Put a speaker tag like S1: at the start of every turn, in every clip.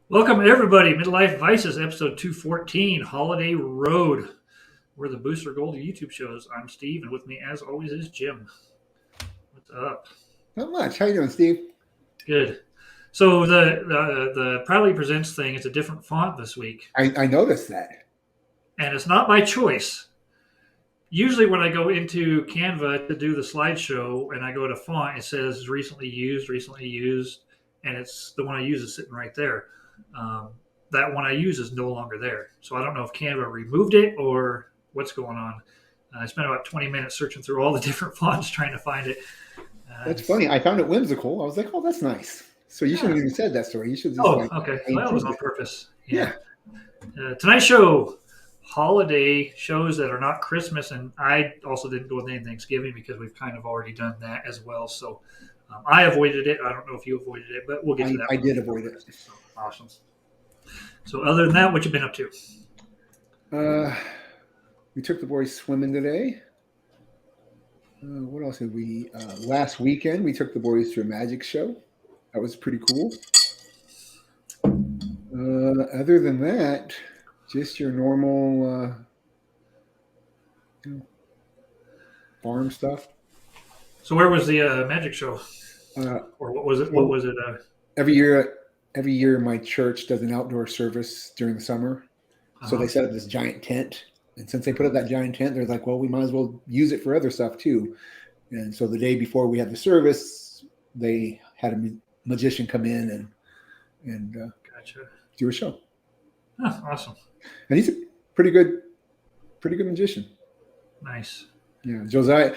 S1: Welcome, everybody. Midlife Vices, episode 214, Holiday Road. We're the Booster Gold YouTube shows. I'm Steve, and with me, as always, is Jim. What's up?
S2: Not much. How you doing, Steve?
S1: Good. So the Proudly Presents thing is a different font this week,
S2: I noticed that.
S1: and it's not by choice. Usually, when I go into Canva to do the slideshow and I go to font, it says recently used, and it's the one I use is sitting right there. Um, that one I use is no longer there. So I don't know if Canva removed it or what's going on. I spent about 20 minutes searching through all the different fonts trying to find it.
S2: That's funny. I found it whimsical. I was like, oh, that's nice. So you shouldn't
S1: Yeah.
S2: have even said that story. You should just
S1: Oh,
S2: like
S1: okay. Well, that was
S2: include
S1: on
S2: it.
S1: purpose. Yeah.
S2: Yeah.
S1: Tonight's show, holiday shows that are not Christmas, and I also didn't go with any Thanksgiving because we've kind of already done that as well. So I avoided it. I don't know if you avoided it, but we'll get to that.
S2: I did avoid it.
S1: So, awesome. So other than that, what you been up to?
S2: Uh, we took the boys swimming today. What else did we? Last weekend, we took the boys to a magic show. That was pretty cool. Other than that, just your normal farm stuff.
S1: So where was the magic show,
S2: Uh,
S1: or what was it? What
S2: well,
S1: was it?
S2: every year, my church does an outdoor service during the summer. So
S1: Uh-huh.
S2: they set up this giant tent. And since they put up that giant tent, they're like, well, we might as well use it for other stuff too. And so the day before we had the service, they had a magician come in and
S1: Gotcha.
S2: do a show.
S1: Huh, awesome.
S2: And he's a pretty good magician.
S1: Nice.
S2: Yeah, Josiah,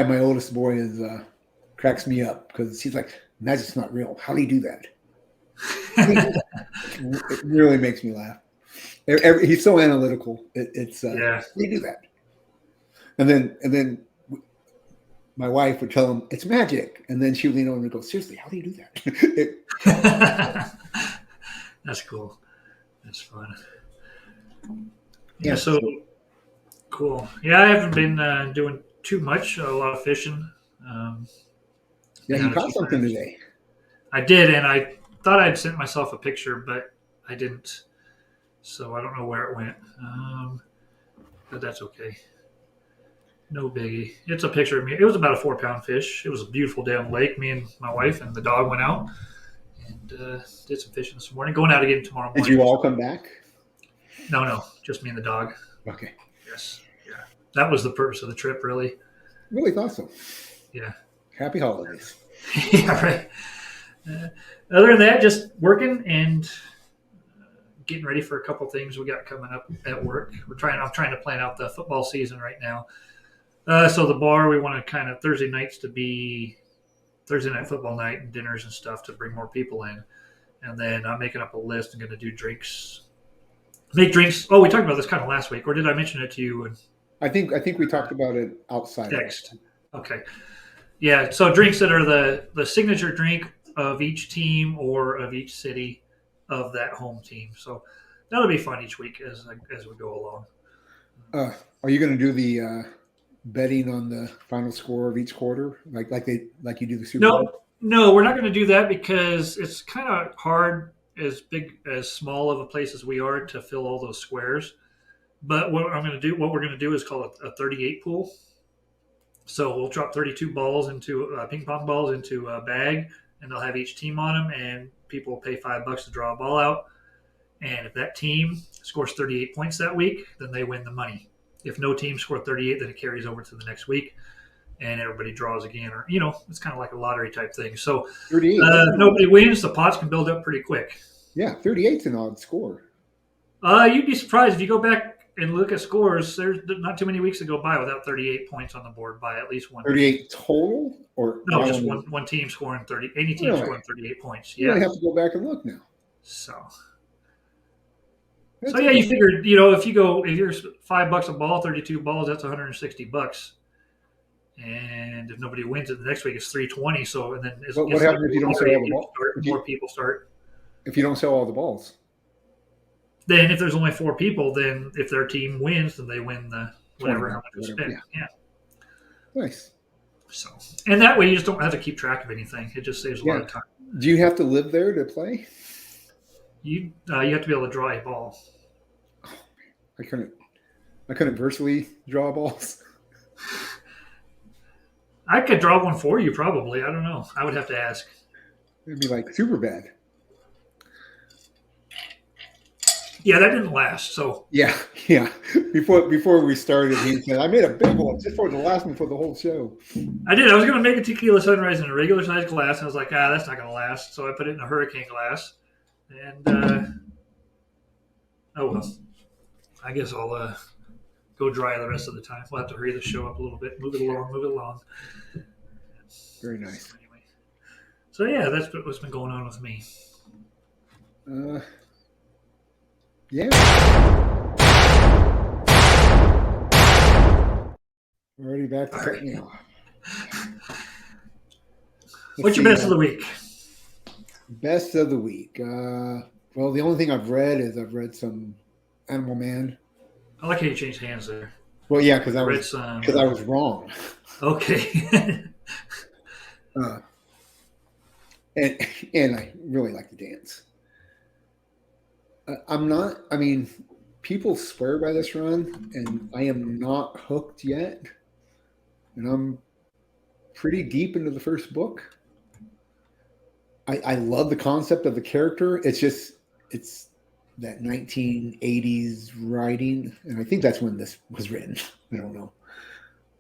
S2: my oldest boy, is cracks me up because he's like, magic's not real. How do you do that? How do you do that? It really makes me laugh. He's so analytical. It's
S1: Yeah.
S2: how do you do that? And then my wife would tell him it's magic, and then she would lean over and go, seriously, how do you do that?
S1: That's cool. That's fun. Yeah.
S2: Yeah,
S1: So
S2: so,
S1: cool. Yeah, I haven't been doing too much. A lot of fishing. Um,
S2: yeah,
S1: been
S2: you
S1: out a
S2: caught
S1: few
S2: something
S1: times.
S2: today.
S1: I did, and I thought I'd sent myself a picture, but I didn't. So I don't know where it went. But that's okay. No biggie. It's a picture of me. It was about a 4 pound fish. It was a beautiful day on the lake. Me and my wife and the dog went out and did some fishing this morning. Going out again tomorrow
S2: Did
S1: morning.
S2: you all come back?
S1: No, just me and the dog.
S2: Okay,
S1: Yes, yeah. That was the purpose of the trip, really.
S2: really thought so.
S1: Yeah,
S2: Happy holidays.
S1: yeah, right. Uh, Other than that, just working and getting ready for a couple things we got coming up at work. I'm trying to plan out the football season right now. So the bar we want to kind of Thursday nights to be Thursday night football night and dinners and stuff to bring more people in. And then I'm making up a list. I'm going to do drinks. Make drinks. Oh, we talked about this kind of last week, or did I mention it to you in
S2: I think we talked about it outside of
S1: text? Okay. Yeah. So drinks that are the signature drink of each team or of each city of that home team. So that'll be fun each week as we go along.
S2: Are you going to do the betting on the final score of each quarter, like you do the Super Bowl?
S1: No, we're not going to do that because it's kind of hard as big as small of a place as we are to fill all those squares. But what we're going to do is call it a 38 pool. So we'll drop 32 balls into ping pong balls into a bag, and they'll have each team on them, and people will pay $5 to draw a ball out. And if that team scores 38 points that week, then they win the money. If no team scored 38, then it carries over to the next week, and everybody draws again. Or it's kind of like a lottery type thing. So
S2: 38.
S1: if nobody wins, the pots can build up pretty quick.
S2: Yeah, 38's an odd score.
S1: You'd be surprised if you go back and look at scores. There's not too many weeks to go by without 38 popoints on the board by at least one team.
S2: 38 total, or
S1: No, just one team scoring 30. Any team
S2: Really?
S1: scoring 38 points.
S2: You really
S1: Yeah.
S2: have to go back and look now.
S1: So
S2: That's
S1: so yeah, you figured if you're $5 a ball, 32 balls, that's $160. And if nobody wins it, the next week it's 320. So and then
S2: what happens if you don't sell all the balls?
S1: more people start.
S2: If you don't sell all the balls?
S1: Then if there's only 4 people, then if their team wins, then they win the whatever
S2: 20,
S1: how much you
S2: whatever,
S1: spend.
S2: yeah.
S1: Yeah.
S2: Nice.
S1: So and that way you just don't have to keep track of anything. It just saves a lot
S2: Yeah.
S1: of time.
S2: Do you have to live there to play?
S1: You have to be able to draw a ball.
S2: I couldn't. I couldn't virtually draw balls.
S1: I could draw one for you, probably. I don't know. I would have to ask.
S2: It'd be like super bad.
S1: Yeah, that didn't last. So
S2: Yeah, yeah. Before we started, he said, "I made a big one just for the last one for the whole show."
S1: I did. I was going to make a tequila sunrise in a regular sized glass, and I was like, that's not going to last. So I put it in a hurricane glass, and oh well. I guess I'll go dry the rest of the time. We'll have to hurry the show up a little bit, move it along, move it along.
S2: Very nice.
S1: Anyway, so yeah, that's what's been going on with me.
S2: Yeah. Already back to cutting off.
S1: What's your best of the week?
S2: Best of the week. Well, the only thing I've read is I've read some Animal Man.
S1: I like how you changed hands there.
S2: Well, yeah, because I
S1: Read
S2: was wrong.
S1: Okay.
S2: And I really like to dance. I'm not. I mean, people swear by this run, and I am not hooked yet. And I'm pretty deep into the first book. I love the concept of the character. It's that 1980s writing, and I think that's when this was written. I don't know,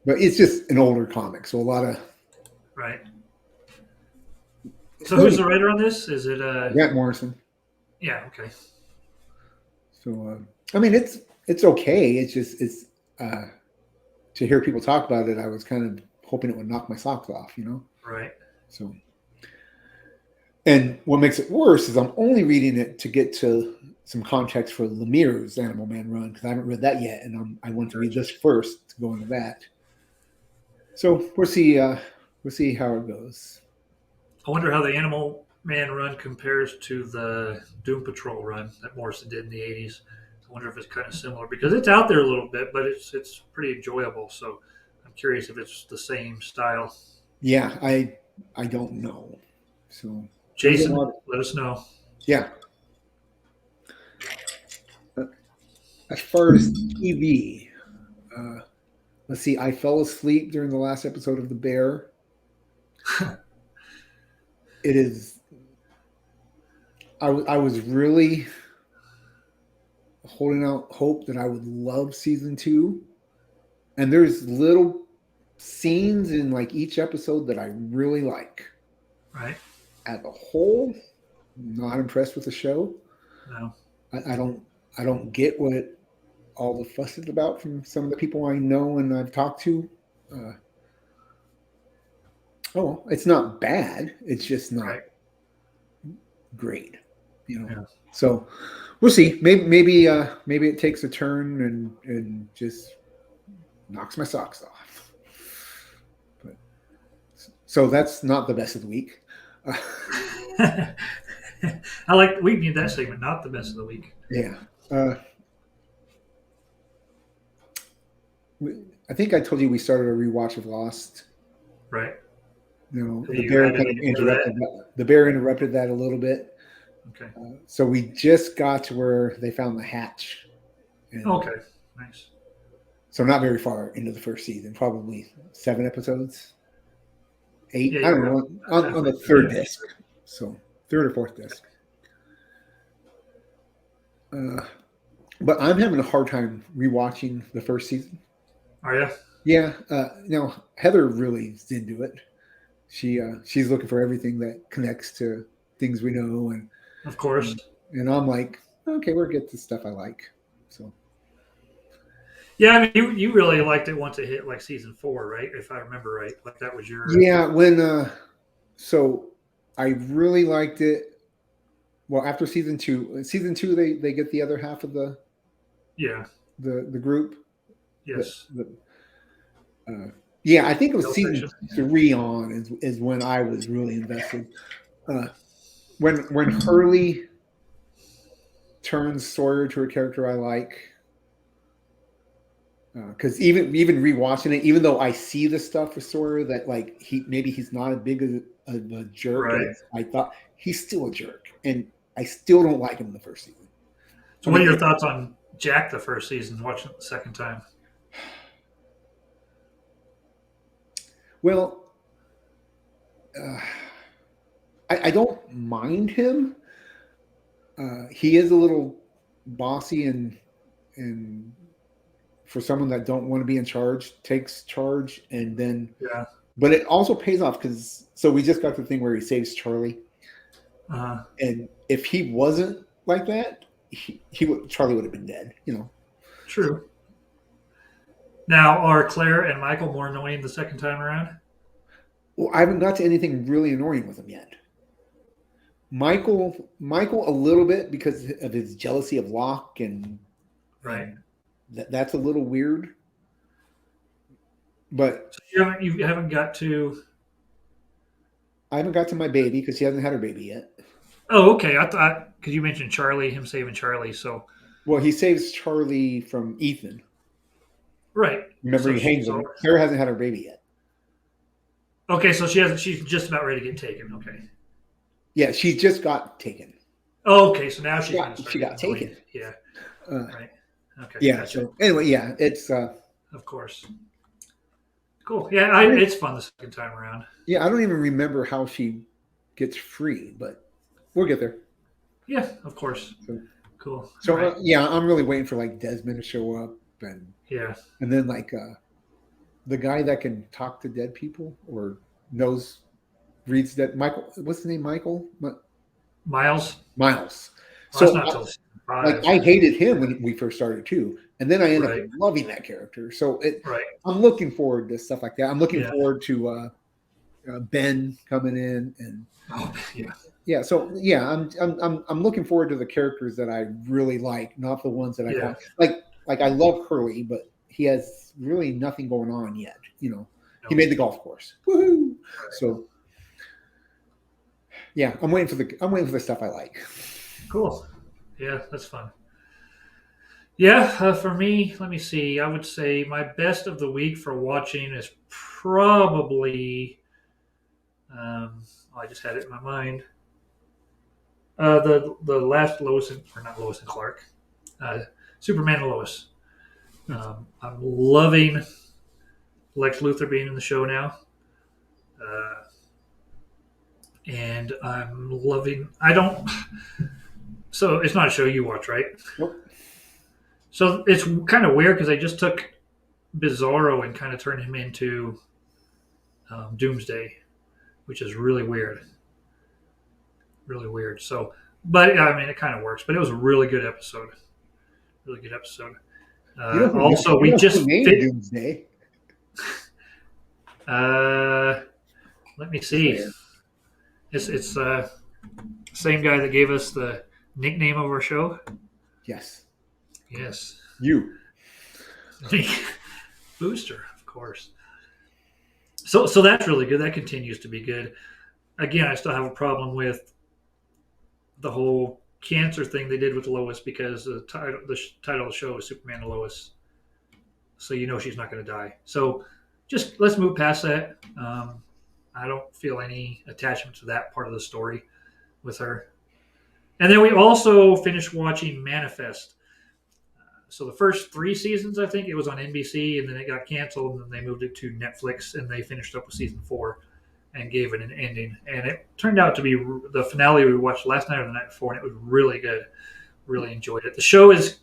S2: but it's just an older comic, so a lot of
S1: right. So who's the writer on this? Is it
S2: Grant Morrison?
S1: Yeah. Okay.
S2: So I mean, it's okay. It's to hear people talk about it. I was kind of hoping it would knock my socks off,
S1: Right.
S2: So. And what makes it worse is I'm only reading it to get to some context for Lemire's Animal Man run because I haven't read that yet, and I want to read this first to go into that. So we'll see how it goes.
S1: I wonder how the Animal Man run compares to the Doom Patrol run that Morrison did in the '80s. I wonder if it's kind of similar because it's out there a little bit, but it's pretty enjoyable. So I'm curious if it's the same style.
S2: Yeah, I don't know. So.
S1: Jason, let us know.
S2: Yeah. As far as TV, let's see. I fell asleep during the last episode of The Bear. It is. I was really holding out hope that I would love season 2, and there's little scenes in like each episode that I really like.
S1: Right.
S2: As a whole, not impressed with the show.
S1: No.
S2: I don't get what all the fuss is about from some of the people I know and I've talked to. It's not bad. It's just not great,
S1: Yeah.
S2: So we'll see. Maybe it takes a turn and just knocks my socks off. But so that's not the best of the week.
S1: We need that segment, not the best of the week.
S2: Yeah. I think I told you we started a rewatch of Lost.
S1: Right.
S2: The bear kind of interrupted that. The bear interrupted that a little bit.
S1: Okay.
S2: So we just got to where they found the hatch.
S1: Okay. Nice.
S2: So not very far into the first season, probably 7 episodes. 8,
S1: Yeah,
S2: I don't know, on the third disc. So third or fourth disc. But I'm having a hard time rewatching the first season.
S1: Are you?
S2: Yeah. Heather really is into it. She's looking for everything that connects to things we know, and
S1: of course.
S2: And I'm like, okay, we'll get the stuff I like. So.
S1: Yeah, I mean, you really liked it once it hit like season 4, right? If I remember right, like that was your.
S2: Yeah, so I really liked it. Well, after season 2, they get the other half of the.
S1: Yeah.
S2: The group.
S1: Yes.
S2: Yeah, I think it was season 3 on is when I was really invested. When Hurley turns Sawyer to a character I like. Because even rewatching it, even though I see the stuff with Sawyer that he's not as big of a jerk as I thought, he's still a jerk, and I still don't like him in the first season.
S1: So, what are your thoughts on Jack the first season? Watching it the second time.
S2: Well, I don't mind him. He is a little bossy and for someone that don't want to be in charge, takes charge, and then
S1: Yeah.
S2: but it also pays off because so we just got the thing where he saves Charlie, and if he wasn't like that, Charlie would have been dead.
S1: True. Now, are Claire and Michael more annoying the second time around?
S2: Well, I haven't got to anything really annoying with him yet. Michael, a little bit because of his jealousy of Locke, and
S1: right.
S2: That's a little weird. But
S1: so you haven't got to.
S2: I haven't got to my baby because she hasn't had her baby yet.
S1: Oh, okay. I thought because you mentioned Charlie, him saving Charlie. So,
S2: well, he saves Charlie from Ethan.
S1: Right.
S2: Remember,
S1: so
S2: he hangs him. Claire hasn't had her baby yet.
S1: Okay, so she's just about ready to get taken. Okay.
S2: Yeah, she just got taken.
S1: Oh, okay. So now
S2: she got taken.
S1: Yeah. Right. Okay.
S2: Yeah.
S1: Gotcha.
S2: So anyway, yeah, it's
S1: of course. Cool. Yeah, it's fun the second time around.
S2: Yeah, I don't even remember how she gets free, but we'll get there.
S1: Yeah, of course.
S2: So,
S1: cool.
S2: So right. Yeah, I'm really waiting for like Desmond to show up, and then like the guy that can talk to dead people or reads that Michael. What's his name? Michael.
S1: Miles.
S2: Miles.
S1: Well, so
S2: like I hated him when we first started too, and then I ended up loving that character. So I'm looking forward to stuff like that. I'm looking forward to Ben coming in and So I'm looking forward to the characters that I really like, not the ones that I like. I love Hurley, but he has really nothing going on yet. He made the golf course. Woohoo! So yeah, I'm waiting for the stuff I like.
S1: Cool. Yeah, that's fun. Yeah, for me, let me see. I would say my best of the week for watching is probably. I just had it in my mind. The last Lois and Clark, Superman and Lois. I'm loving Lex Luthor being in the show now, and I'm loving. So it's not a show you watch, right?
S2: Nope.
S1: So it's kind of weird because I just took Bizarro and kind of turned him into Doomsday, which is really weird. Really weird. So, but I mean, it kind of works. But it was a really good episode. Really good episode. Also, we just
S2: Doomsday.
S1: Let me see. It's same guy that gave us the nickname of our show.
S2: Yes.
S1: Yes.
S2: You.
S1: Booster, of course. So that's really good. That continues to be good. Again, I still have a problem with the whole cancer thing they did with Lois because the title of the show is Superman and Lois. So she's not going to die. So just let's move past that. I don't feel any attachment to that part of the story with her. And then we also finished watching Manifest. So the first 3 seasons, I think it was on NBC, and then it got canceled, and then they moved it to Netflix, and they finished up with season 4 and gave it an ending. And it turned out to be the finale we watched last night or the night before, and it was really good. Really enjoyed it. The show is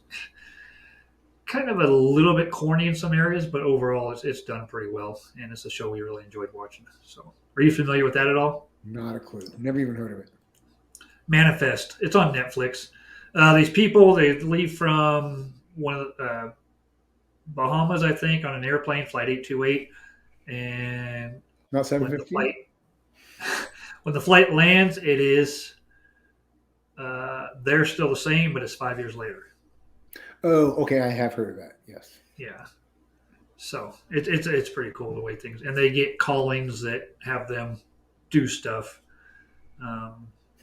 S1: kind of a little bit corny in some areas, but overall it's done pretty well, and it's a show we really enjoyed watching. So, are you familiar with that at all?
S2: Not a clue. Never even heard of it.
S1: Manifest. It's on Netflix. These people, they leave from one of the Bahamas, I think, on an airplane, flight 828, and
S2: not 750.
S1: When the flight lands, it is they're still the same, but it's 5 years later.
S2: Oh, okay. I have heard of that. Yes.
S1: Yeah. So it's pretty cool the way things, and they get callings that have them do stuff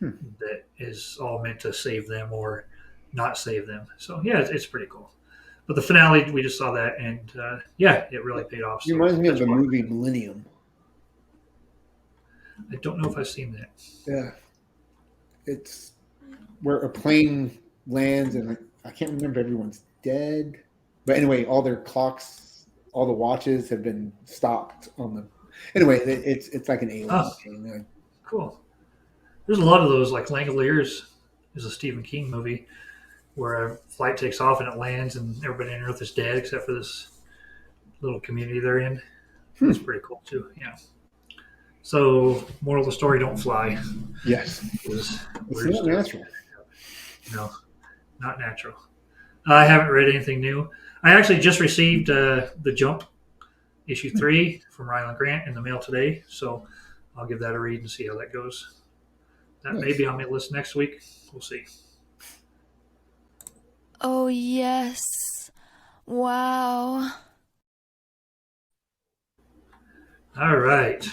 S1: that is all meant to save them or not save them. So yeah, it's pretty cool. But the finale, we just saw that, and it really paid off.
S2: It reminds me of the movie Millennium.
S1: I don't know if I've seen that.
S2: Yeah, it's where a plane lands and I can't remember if everyone's dead, but anyway, all their clocks, all the watches have been stopped on the. Anyway, it's like an alien
S1: Oh,
S2: thing.
S1: cool. There's a lot of those, like Langoliers is a Stephen King movie where a flight takes off and it lands and everybody on Earth is dead except for this little community they're in. That's pretty cool too. Yeah. So, moral of the story: don't fly.
S2: Yes,
S1: Is
S2: it's
S1: we're
S2: not
S1: just
S2: natural.
S1: no, not natural. I haven't read anything new. I actually just received the Jump issue 3 from Ryland Grant in the mail today, so I'll give that a read and see how that goes. That may
S2: Nice.
S1: be on my list next week. We'll see.
S3: Oh, yes. Wow.
S1: All right,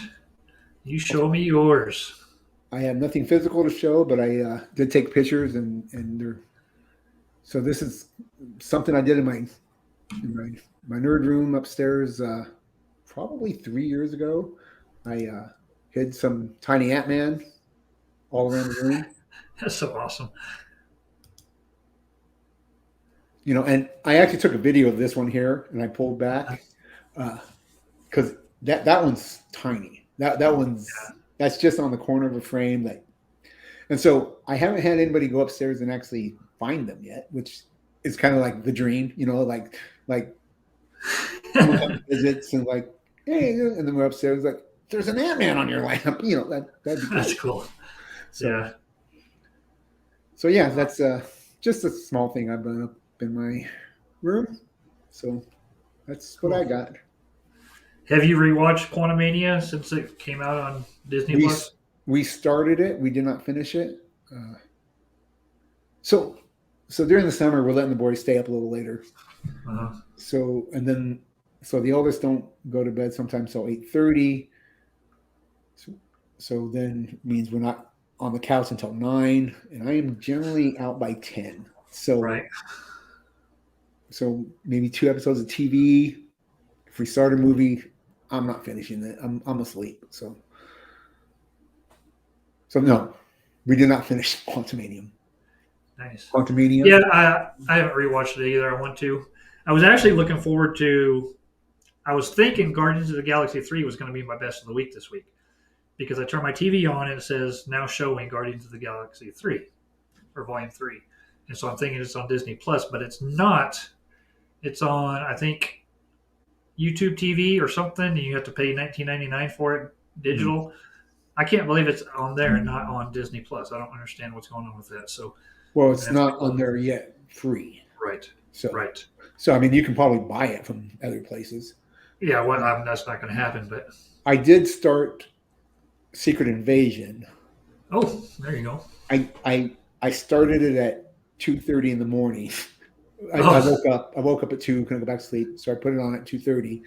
S1: you show me yours.
S2: I have nothing physical to show, but I did take pictures, and they're. So this is something I did in my nerd room upstairs, probably 3 years ago. I hid some tiny Ant Man all around the room.
S1: That's so awesome.
S2: And I actually took a video of this one here, and I pulled back because that one's tiny. That one's that's just on the corner of a frame. And so I haven't had anybody go upstairs and actually find them yet, which is kind of like the dream, like someone comes and visits and like, hey, and then we're upstairs like, there's an Ant Man on your lamp, that'd be cool.
S1: That's cool.
S2: So,
S1: Yeah.
S2: So yeah, that's just a small thing I've done up in my room. So that's what I got.
S1: Have you rewatched Quantumania since it came out on Disney Plus?
S2: We started it. We did not finish it. So during the summer, we're letting the boys stay up a little later.
S1: Uh-huh.
S2: So the eldest don't go to bed sometimes till 8:30. So then means we're not on the couch until 9, and I am generally out by 10. So
S1: Right.
S2: So maybe 2 episodes of TV. If we start a movie, I'm not finishing it. I'm asleep. So no, we did not finish Quantumania.
S1: Nice.
S2: Quantumania.
S1: Yeah, I haven't rewatched it either. I want to. I was actually looking forward to. I was thinking Guardians of the Galaxy 3 was going to be my best of the week this week because I turned my TV on and it says now showing Guardians of the Galaxy 3 or Volume 3. And so I'm thinking it's on Disney Plus, but it's not. It's on, I think, YouTube TV or something, and you have to pay $19.99 for it digital. Mm-hmm. I can't believe it's on there and not on Disney Plus. I don't understand what's going on with that. So,
S2: well, it's not on there yet, free.
S1: Right.
S2: Right. So I mean, you can probably buy it from other places.
S1: Yeah, well, that's not going to happen. But
S2: I did start Secret Invasion.
S1: Oh, there you go.
S2: I started it at 2:30 in the morning. I woke up at 2, couldn't go back to sleep, so I put it on at 2:30.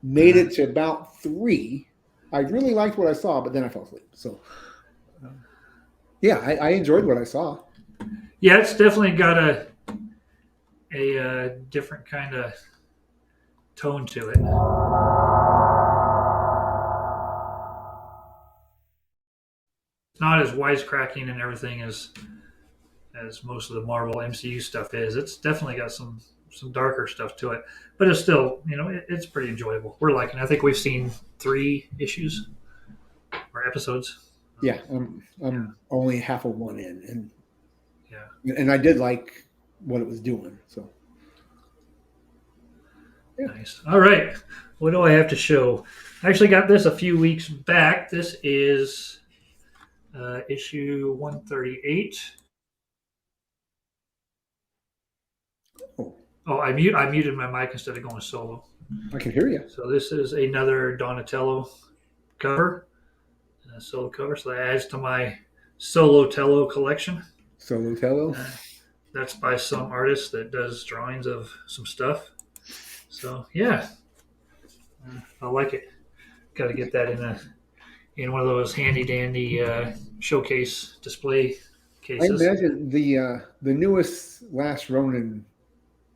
S2: Made it to about 3. I really liked what I saw, but then I fell asleep. So, yeah, I enjoyed what I saw.
S1: Yeah, it's definitely got a different kind of tone to it. It's not as wisecracking and everything as most of the Marvel MCU stuff is. It's definitely got some darker stuff to it, but it's still, it's pretty enjoyable. We're liking it. I think we've seen 3 issues or episodes.
S2: Yeah, I'm only half of one in, and I did like what it was doing. So,
S1: yeah. Nice. All right, what do I have to show? I actually got this a few weeks back. This is issue 138. Oh, I muted my mic instead of going solo.
S2: I can hear you.
S1: So this is another Donatello cover, solo cover. So that adds to my Solotello collection.
S2: Solotello.
S1: That's by some artist that does drawings of some stuff. So yeah, I like it. Got to get that in one of those handy dandy showcase display cases.
S2: I imagine the newest Last Ronin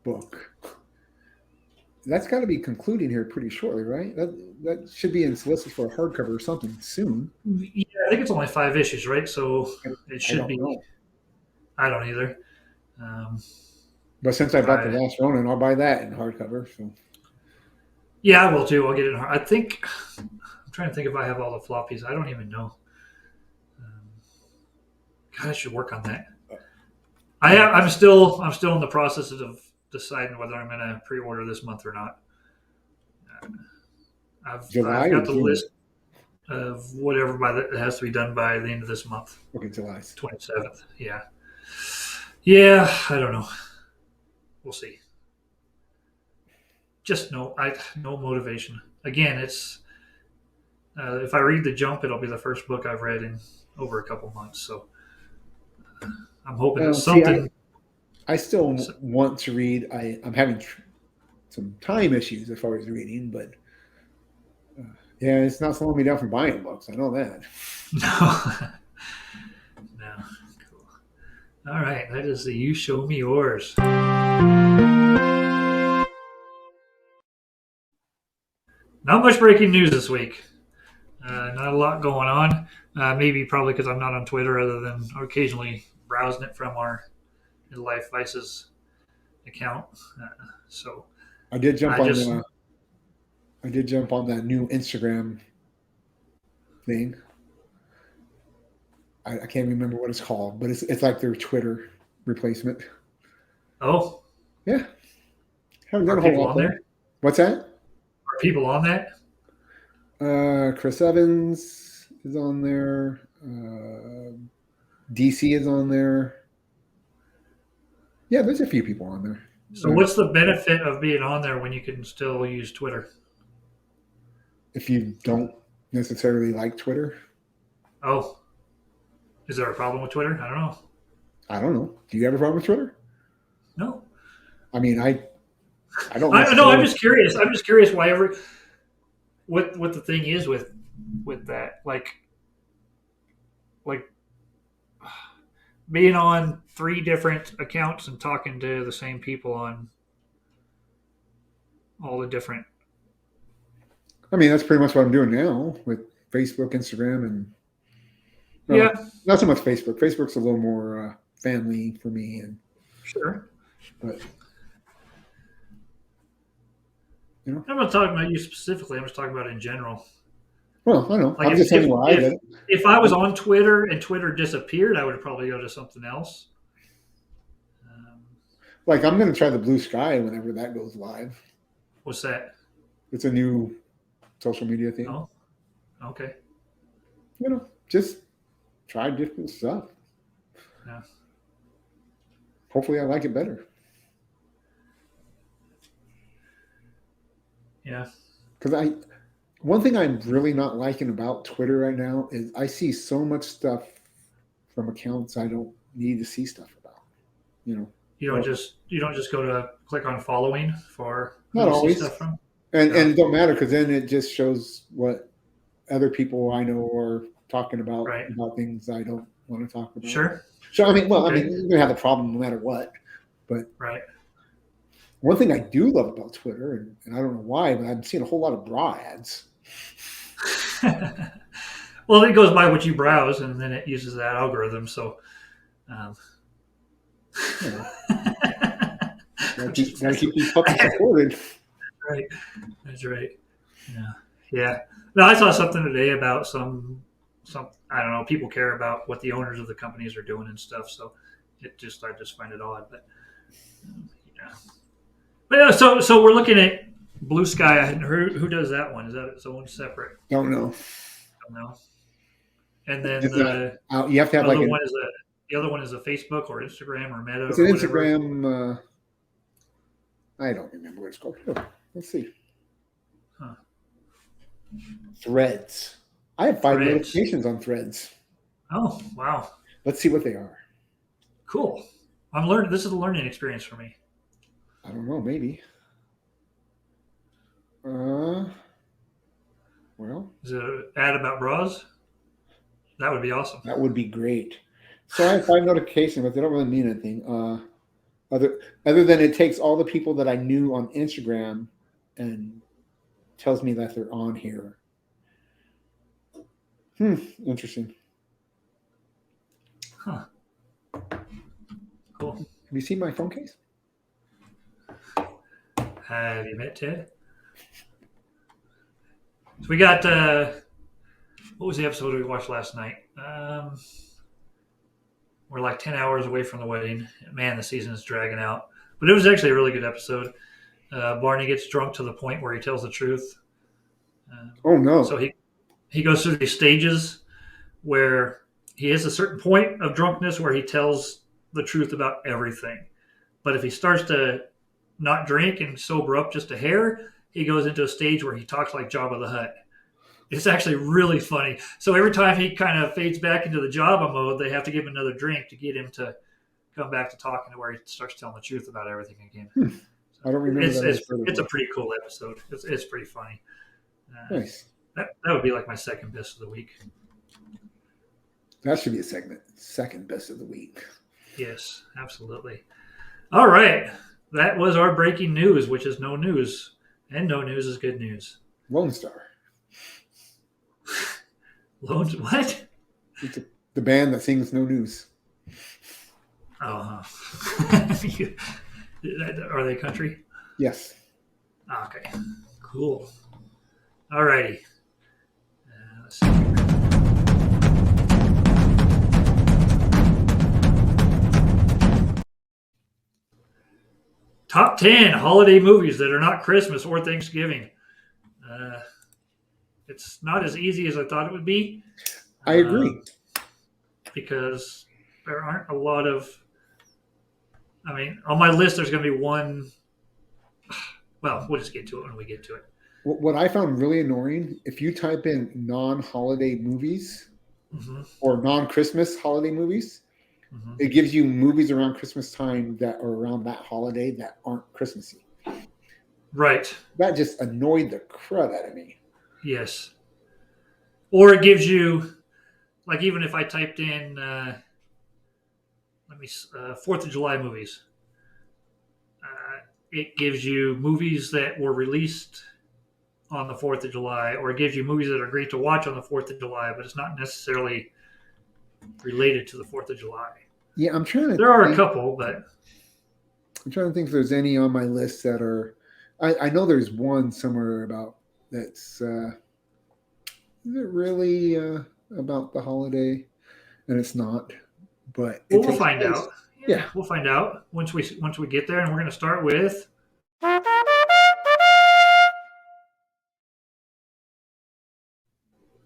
S2: book. That's got to be concluding here pretty shortly, right? That should be in solicit for a hardcover or something soon.
S1: Yeah, I think it's only 5 issues, right? So it should be.
S2: Know.
S1: I don't either. Um,
S2: But since I bought the
S1: I,
S2: last Ronin, I'll buy that in hardcover. So
S1: yeah, I will too. I'll get it. I think I'm trying to think if I have all the floppies. I don't even know. Um, God, I should work on that. I'm still in the process of deciding whether I'm going to pre-order this month or not.
S2: July
S1: I've
S2: or
S1: got the
S2: June?
S1: list of whatever it has to be done by the end of this month,
S2: Okay, July.
S1: 27th. Yeah, yeah. I don't know. We'll see. Just no motivation. Again, it's if I read the Jump, it'll be the first book I've read in over a couple months. So I'm hoping that
S2: See,
S1: something.
S2: I still want to read. I'm having some time issues as far as reading, but yeah, it's not slowing me down from buying books. I know that.
S1: No, no. Cool. All right, that is the You Show Me Yours. Not much breaking news this week. Not a lot going on. Maybe probably because I'm not on Twitter, other than occasionally browsing it from our Life Vices account. So
S2: I did jump
S1: I
S2: on.
S1: just
S2: I did jump on that new Instagram thing. I can't remember what it's called, but it's like their Twitter replacement.
S1: oh,
S2: Yeah, haven't done
S1: are
S2: a whole
S1: people
S2: lot
S1: on
S2: there.
S1: there?
S2: What's that?
S1: Are people on that?
S2: Chris Evans is on there. DC is on there. Yeah, there's a few people on there.
S1: So what's the benefit of being on there when you can still use Twitter?
S2: If you don't necessarily like Twitter,
S1: Oh, is there a problem with Twitter? I don't know.
S2: I don't know. Do you have a problem with Twitter?
S1: No,
S2: I mean, I don't
S1: I no. I'm
S2: necessarily.
S1: just curious. I'm just curious why what the thing is with that. Like being on three different accounts and talking to the same people on all the different.
S2: I mean, that's pretty much what I'm doing now with Facebook, Instagram, and
S1: Yeah,
S2: well, not so much Facebook. Facebook's a little more family for me, and
S1: sure.
S2: but
S1: I'm not talking about you specifically. I'm just talking about in general.
S2: well, I know.
S1: Like
S2: I'm just telling you why I did it.
S1: if I was on Twitter and Twitter disappeared, I would probably go to something else. Um,
S2: Like I'm going to try the Blue Sky whenever that goes live.
S1: what's that?
S2: It's a new social media thing.
S1: Oh, okay.
S2: Just try different stuff.
S1: Yeah.
S2: Hopefully, I like it better.
S1: Yeah.
S2: Because one thing I'm really not liking about Twitter right now is I see so much stuff from accounts I don't need to see stuff about.
S1: You don't just go to click on following for who
S2: Not
S1: you see
S2: always,
S1: stuff from.
S2: and
S1: No.
S2: it don't matter because then it just shows what other people I know are talking about
S1: Right.
S2: things I don't want to talk about.
S1: Sure.
S2: So I mean,
S1: Okay.
S2: you're gonna have a problem no matter what. But
S1: Right.
S2: one thing I do love about Twitter, and I don't know why, but I'm seeing a whole lot of bra ads.
S1: Well, it goes by what you browse, and then it uses that algorithm. So, um,
S2: You know, gotta keep these puppies supported.
S1: right. That's right. Yeah. Yeah. No, I saw something today about some I don't know. People care about what the owners of the companies are doing and stuff. So, I just find it odd, but yeah. But yeah, so we're looking at Blue Sky. I hadn't heard who does that one. Is that its own separate?
S2: Don't know.
S1: I don't know. And then
S2: It's
S1: the
S2: you have to have
S1: other
S2: like
S1: one is the other one is a Facebook or Instagram or Meta
S2: it's
S1: or
S2: an
S1: whatever.
S2: Instagram. I don't remember what it's called. Oh, let's see.
S1: Huh.
S2: Threads. I have 5
S1: Threads.
S2: notifications on Threads.
S1: Oh wow,
S2: Let's see what they are.
S1: cool. I'm learning. This is a learning experience for me.
S2: I don't know. Maybe. Well,
S1: Is it an ad about bras? That would be awesome.
S2: that would be great. So I have 5 notifications, but they don't really mean anything. Other than it takes all the people that I knew on Instagram and tells me that they're on here. Interesting.
S1: Huh. cool.
S2: Have you seen my phone case?
S1: Have you met Ted? So we got what was the episode we watched last night? We're like 10 hours away from the wedding. Man, the season is dragging out. But it was actually a really good episode. Barney gets drunk to the point where he tells the truth.
S2: Oh no!
S1: So he goes through these stages where he has a certain point of drunkenness where he tells the truth about everything. But if he starts to not drink and sober up just a hair, he goes into a stage where he talks like Jabba the Hutt. It's actually really funny. So every time he kind of fades back into the Jabba mode, they have to give him another drink to get him to come back to talking to where he starts telling the truth about everything again.
S2: I don't remember
S1: It's a pretty cool episode. It's pretty funny.
S2: Nice.
S1: That would be like my second best of the week.
S2: That should be a segment. Second best of the week.
S1: Yes, absolutely. All right. That was our breaking news, which is no news. And no news is good news.
S2: Lone Star.
S1: Loans, what?
S2: It's the band that sings No News.
S1: Oh, are they country?
S2: Yes.
S1: Okay, cool. All righty. Let's see. Top 10 holiday movies that are not Christmas or Thanksgiving. It's not as easy as I thought it would be.
S2: I agree.
S1: Because there aren't a lot of. I mean, on my list, there's going to be one. Well, we'll just get to it when we get to it.
S2: What I found really annoying, if you type in non-holiday movies or non-Christmas holiday movies, it gives you movies around Christmas time that are around that holiday that aren't Christmassy.
S1: Right.
S2: That just annoyed the crud out of me.
S1: Yes. Or it gives you, like, even if I typed in, 4th of July movies, it gives you movies that were released on the 4th of July, or it gives you movies that are great to watch on the 4th of July, but it's not necessarily related to the 4th of July.
S2: Yeah, I'm trying to.
S1: There are a couple, but
S2: I'm trying to think if there's any on my list that are. I know there's one somewhere about that's. Is it really about the holiday? And it's not. But
S1: we'll find out.
S2: Yeah,
S1: we'll find out once we get there, and we're going to start with.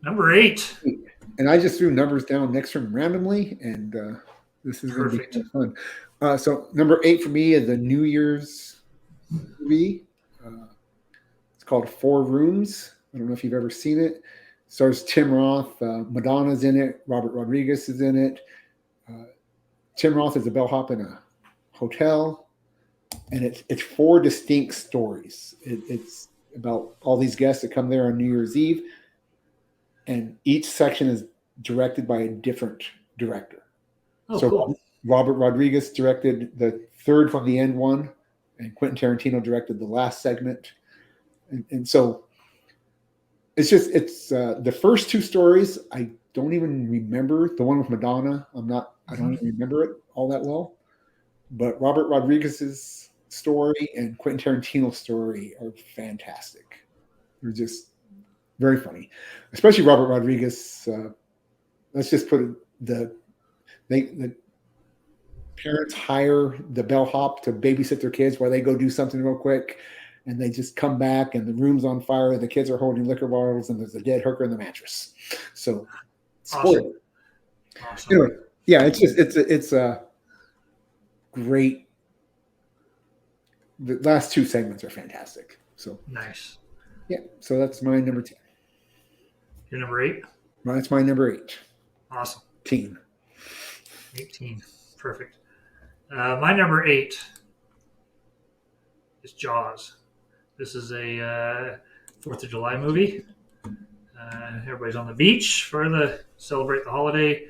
S1: Number 8.
S2: And I just threw numbers down next to them randomly, and this is going to be fun. So number 8 for me is a New Year's movie. It's called 4 Rooms. I don't know if you've ever seen it. Stars Tim Roth. Madonna's in it. Robert Rodriguez is in it. Tim Roth is a bellhop in a hotel, and it's 4 distinct stories. It's about all these guests that come there on New Year's Eve, and each section is directed by a different director.
S1: Cool.
S2: Robert Rodriguez directed the third from the end one, and Quentin Tarantino directed the last segment. And so it's the first 2 stories. I don't even remember the one with Madonna. I don't even remember it all that well. But Robert Rodriguez's story and Quentin Tarantino's story are fantastic. They're just very funny, especially Robert Rodriguez. Let's just put it, the parents hire the bellhop to babysit their kids while they go do something real quick, and they just come back and the room's on fire. The kids are holding liquor bottles, and there's a dead hooker in the mattress. So,
S1: awesome.
S2: Anyway, yeah, it's a great. The last 2 segments are fantastic. So
S1: nice.
S2: Yeah, so that's my number 10.
S1: Your number 8?
S2: That's my number 8.
S1: Awesome.
S2: 18.
S1: Perfect. My number 8 is Jaws. This is a 4th of July movie. Everybody's on the beach celebrate the holiday.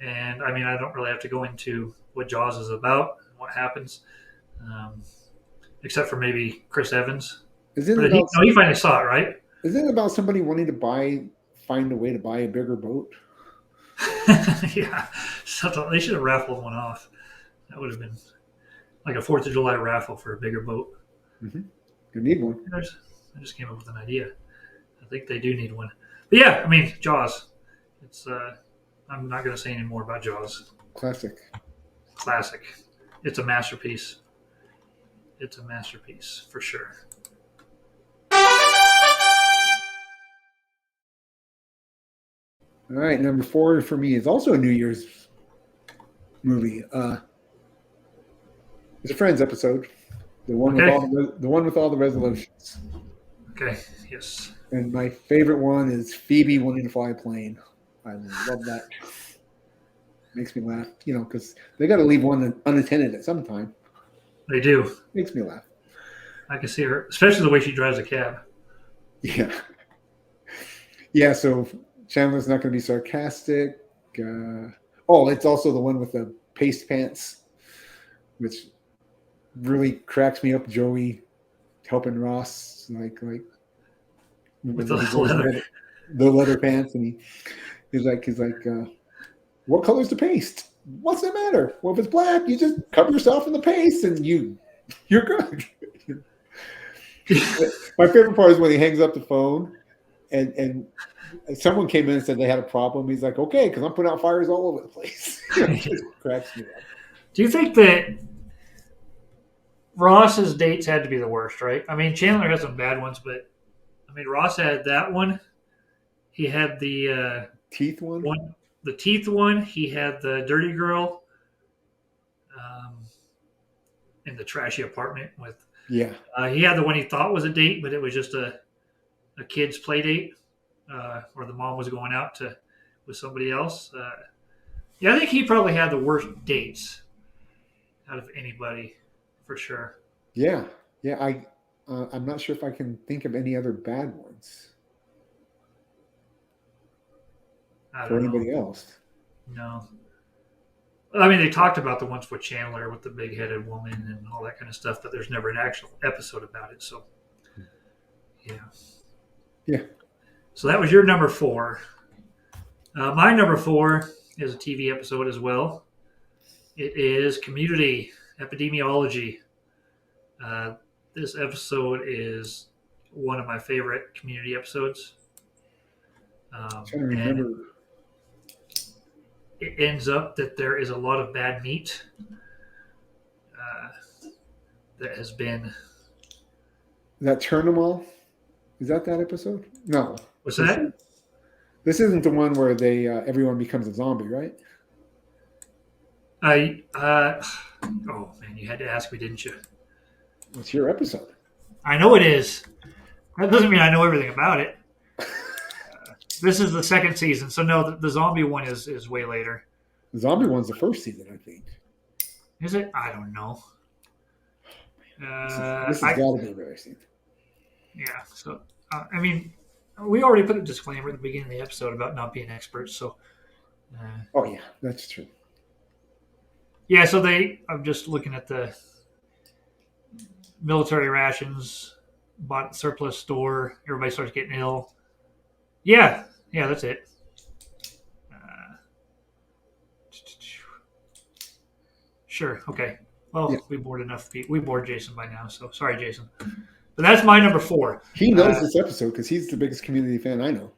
S1: And I mean, I don't really have to go into what Jaws is about and what happens, except for maybe Chris Evans.
S2: He
S1: finally saw it, right?
S2: Isn't it about somebody wanting to find a way to buy a bigger boat?
S1: Yeah, so they should have raffled one off. That would have been like a 4th of July raffle for a bigger boat.
S2: You need one.
S1: I just came up with an idea. I think they do need one. But yeah, I mean, Jaws. It's I'm not going to say any more about Jaws.
S2: Classic.
S1: Classic. It's a masterpiece. It's a masterpiece for sure.
S2: All right, number 4 for me is also a New Year's movie. It's a Friends episode, the one
S1: Okay.
S2: with all the resolutions.
S1: Okay. Yes.
S2: And my favorite one is Phoebe wanting to fly a plane. I love that. Makes me laugh, because they got to leave one unattended at some time.
S1: They do.
S2: Makes me laugh.
S1: I can see her, especially the way she drives a cab.
S2: Yeah. Yeah, so Chandler's not going to be sarcastic. It's also the one with the paste pants, which really cracks me up. Joey helping Ross, like
S1: With the
S2: leather pants, and he's like, what color's the paste? What's the matter? Well, if it's black, you just cover yourself in the paste, and you're good. My favorite part is when he hangs up the phone, and someone came in and said they had a problem. He's like, okay, because I'm putting out fires all over the place. It just cracks me up.
S1: Do you think that Ross's dates had to be the worst, right? I mean, Chandler has some bad ones, but I mean, Ross had that one. He had the
S2: Teeth one?
S1: the teeth one. He had the dirty girl in the trashy apartment with.
S2: Yeah.
S1: He had the one he thought was a date, but it was just a kid's play date, or the mom was going out with somebody else. I think he probably had the worst dates out of anybody, for sure.
S2: Yeah. I'm not sure if I can think of any other bad ones for anybody else.
S1: No. I mean, they talked about the ones with Chandler with the big-headed woman and all that kind of stuff, but there's never an actual episode about it. So,
S2: yeah.
S1: So that was your number 4. My number 4 is a TV episode as well. It is Community Epidemiology. This episode is one of my favorite Community episodes.
S2: I'm trying to remember.
S1: It ends up that there is a lot of bad meat that has been.
S2: That Turn 'em All? Is that episode? No.
S1: What's that?
S2: This isn't the one where they everyone becomes a zombie, right?
S1: Oh man, you had to ask me, didn't you?
S2: It's your episode.
S1: I know it is. That doesn't mean I know everything about it. This is the 2nd season, so no, the zombie one is way later.
S2: The zombie one's the 1st season, I think.
S1: Is it? I don't know.
S2: This has got to be embarrassing.
S1: Yeah. So, I mean, we already put a disclaimer at the beginning of the episode about not being experts. So.
S2: Oh yeah, that's true.
S1: Yeah. So I'm just looking at the military rations, bought at the surplus store. Everybody starts getting ill. Yeah, that's it. Sure. Okay. Well, we bored enough. We bored Jason by now, so sorry, Jason. But that's my number 4.
S2: He knows this episode because he's the biggest Community fan I know.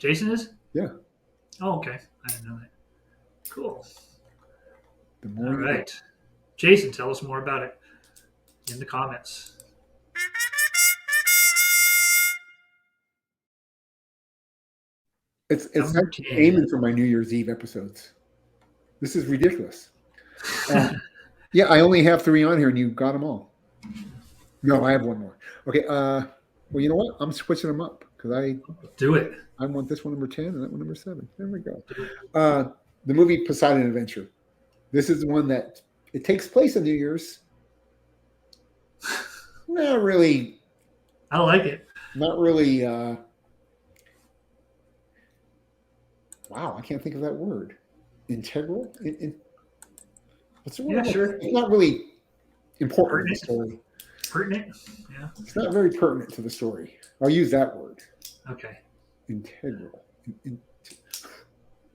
S1: Jason is?
S2: Yeah.
S1: Oh, okay. I didn't know that. Cool.
S2: All
S1: right. Jason, tell us more about it in the comments.
S2: It's aiming for my New Year's Eve episodes. This is ridiculous. Yeah, I only have 3 on here, and you got them all. No, I have one more. Okay. Well, you know what? I'm switching them up because I
S1: do it.
S2: I want this one number 10 and that one number 7. There we go. The movie Poseidon Adventure. This is the one that it takes place on New Year's. Not really.
S1: I like it.
S2: Not really. Wow, I can't think of that word. Integral? What's the word?
S1: Yeah, sure.
S2: It's not really important to the story.
S1: Pertinent? Yeah.
S2: It's not very pertinent to the story. I'll use that word.
S1: Okay.
S2: Integral.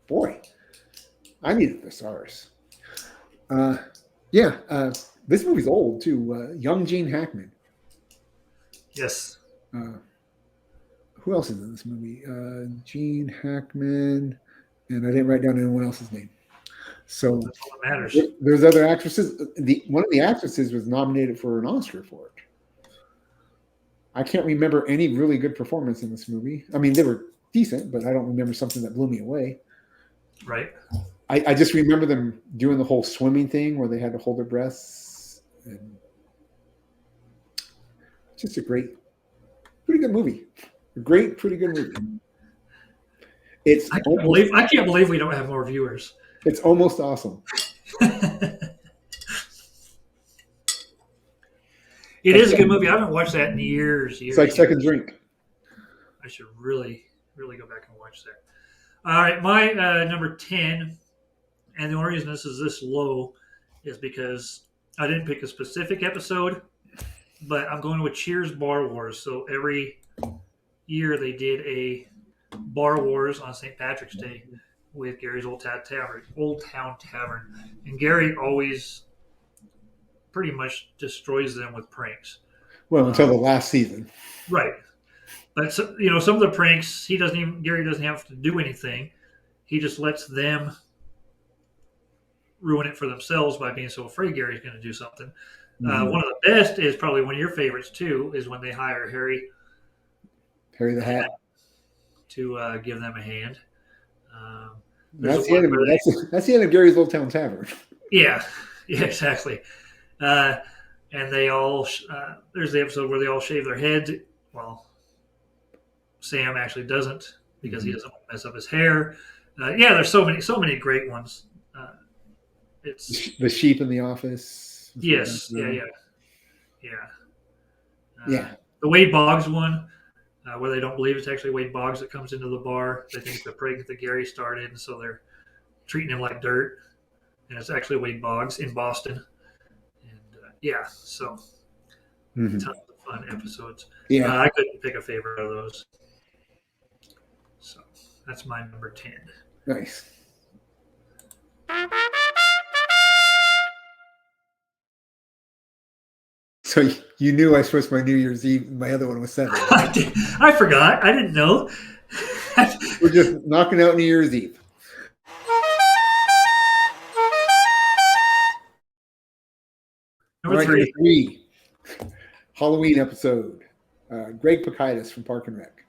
S2: Boy, I need a thesaurus. Uh, yeah, this movie's old too. Young Gene Hackman.
S1: Yes,
S2: Uh, who else is in this movie? Gene Hackman, and I didn't write down anyone else's name. So
S1: that's all that matters.
S2: there's other actresses. The one of the actresses was nominated for an Oscar for it. I can't remember any really good performance in this movie. I mean, they were decent, but I don't remember something that blew me away.
S1: Right.
S2: I just remember them doing the whole swimming thing where they had to hold their breaths. And just a pretty good movie. A great, pretty good movie. It's
S1: I can't believe we don't have more viewers.
S2: it's almost awesome.
S1: It is a good movie. I haven't watched that in years.
S2: It's like Second Drink.
S1: I should really go back and watch that. All right, my number 10, and the only reason this is this low is because I didn't pick a specific episode, but I'm going with Cheers Bar Wars. So every year they did a Bar Wars on St. Patrick's Day with Gary's Old Town Tavern. And Gary always pretty much destroys them with pranks.
S2: Well, until the last season.
S1: Right. But so, some of the pranks Gary doesn't have to do anything. He just lets them ruin it for themselves by being so afraid Gary's going to do something.
S2: Mm-hmm.
S1: One of the best is probably one of your favorites too, is when they hire Harry
S2: the Hat
S1: to give them a hand.
S2: That's the end of Gary's Old Town Tavern.
S1: Yeah, exactly. And they all there's the episode where they all shave their heads. Well, Sam actually doesn't because he doesn't want to mess up his hair. There's so many great ones. It's
S2: the sheep in the office.
S1: Yes, yeah.
S2: Yeah.
S1: The Wade Boggs one, where they don't believe it's actually Wade Boggs that comes into the bar. They think it's the prank that Gary started, and so they're treating him like dirt. And it's actually Wade Boggs in Boston. And so tons of fun episodes.
S2: Yeah,
S1: I couldn't pick a favorite of those. So that's my number 10.
S2: Nice. So you knew I switched my New Year's Eve. My other one was 7.
S1: I forgot. I didn't know.
S2: We're just knocking out New Year's Eve.
S1: Number 3.
S2: Halloween episode. Greg Pakaitis from Park and Rec.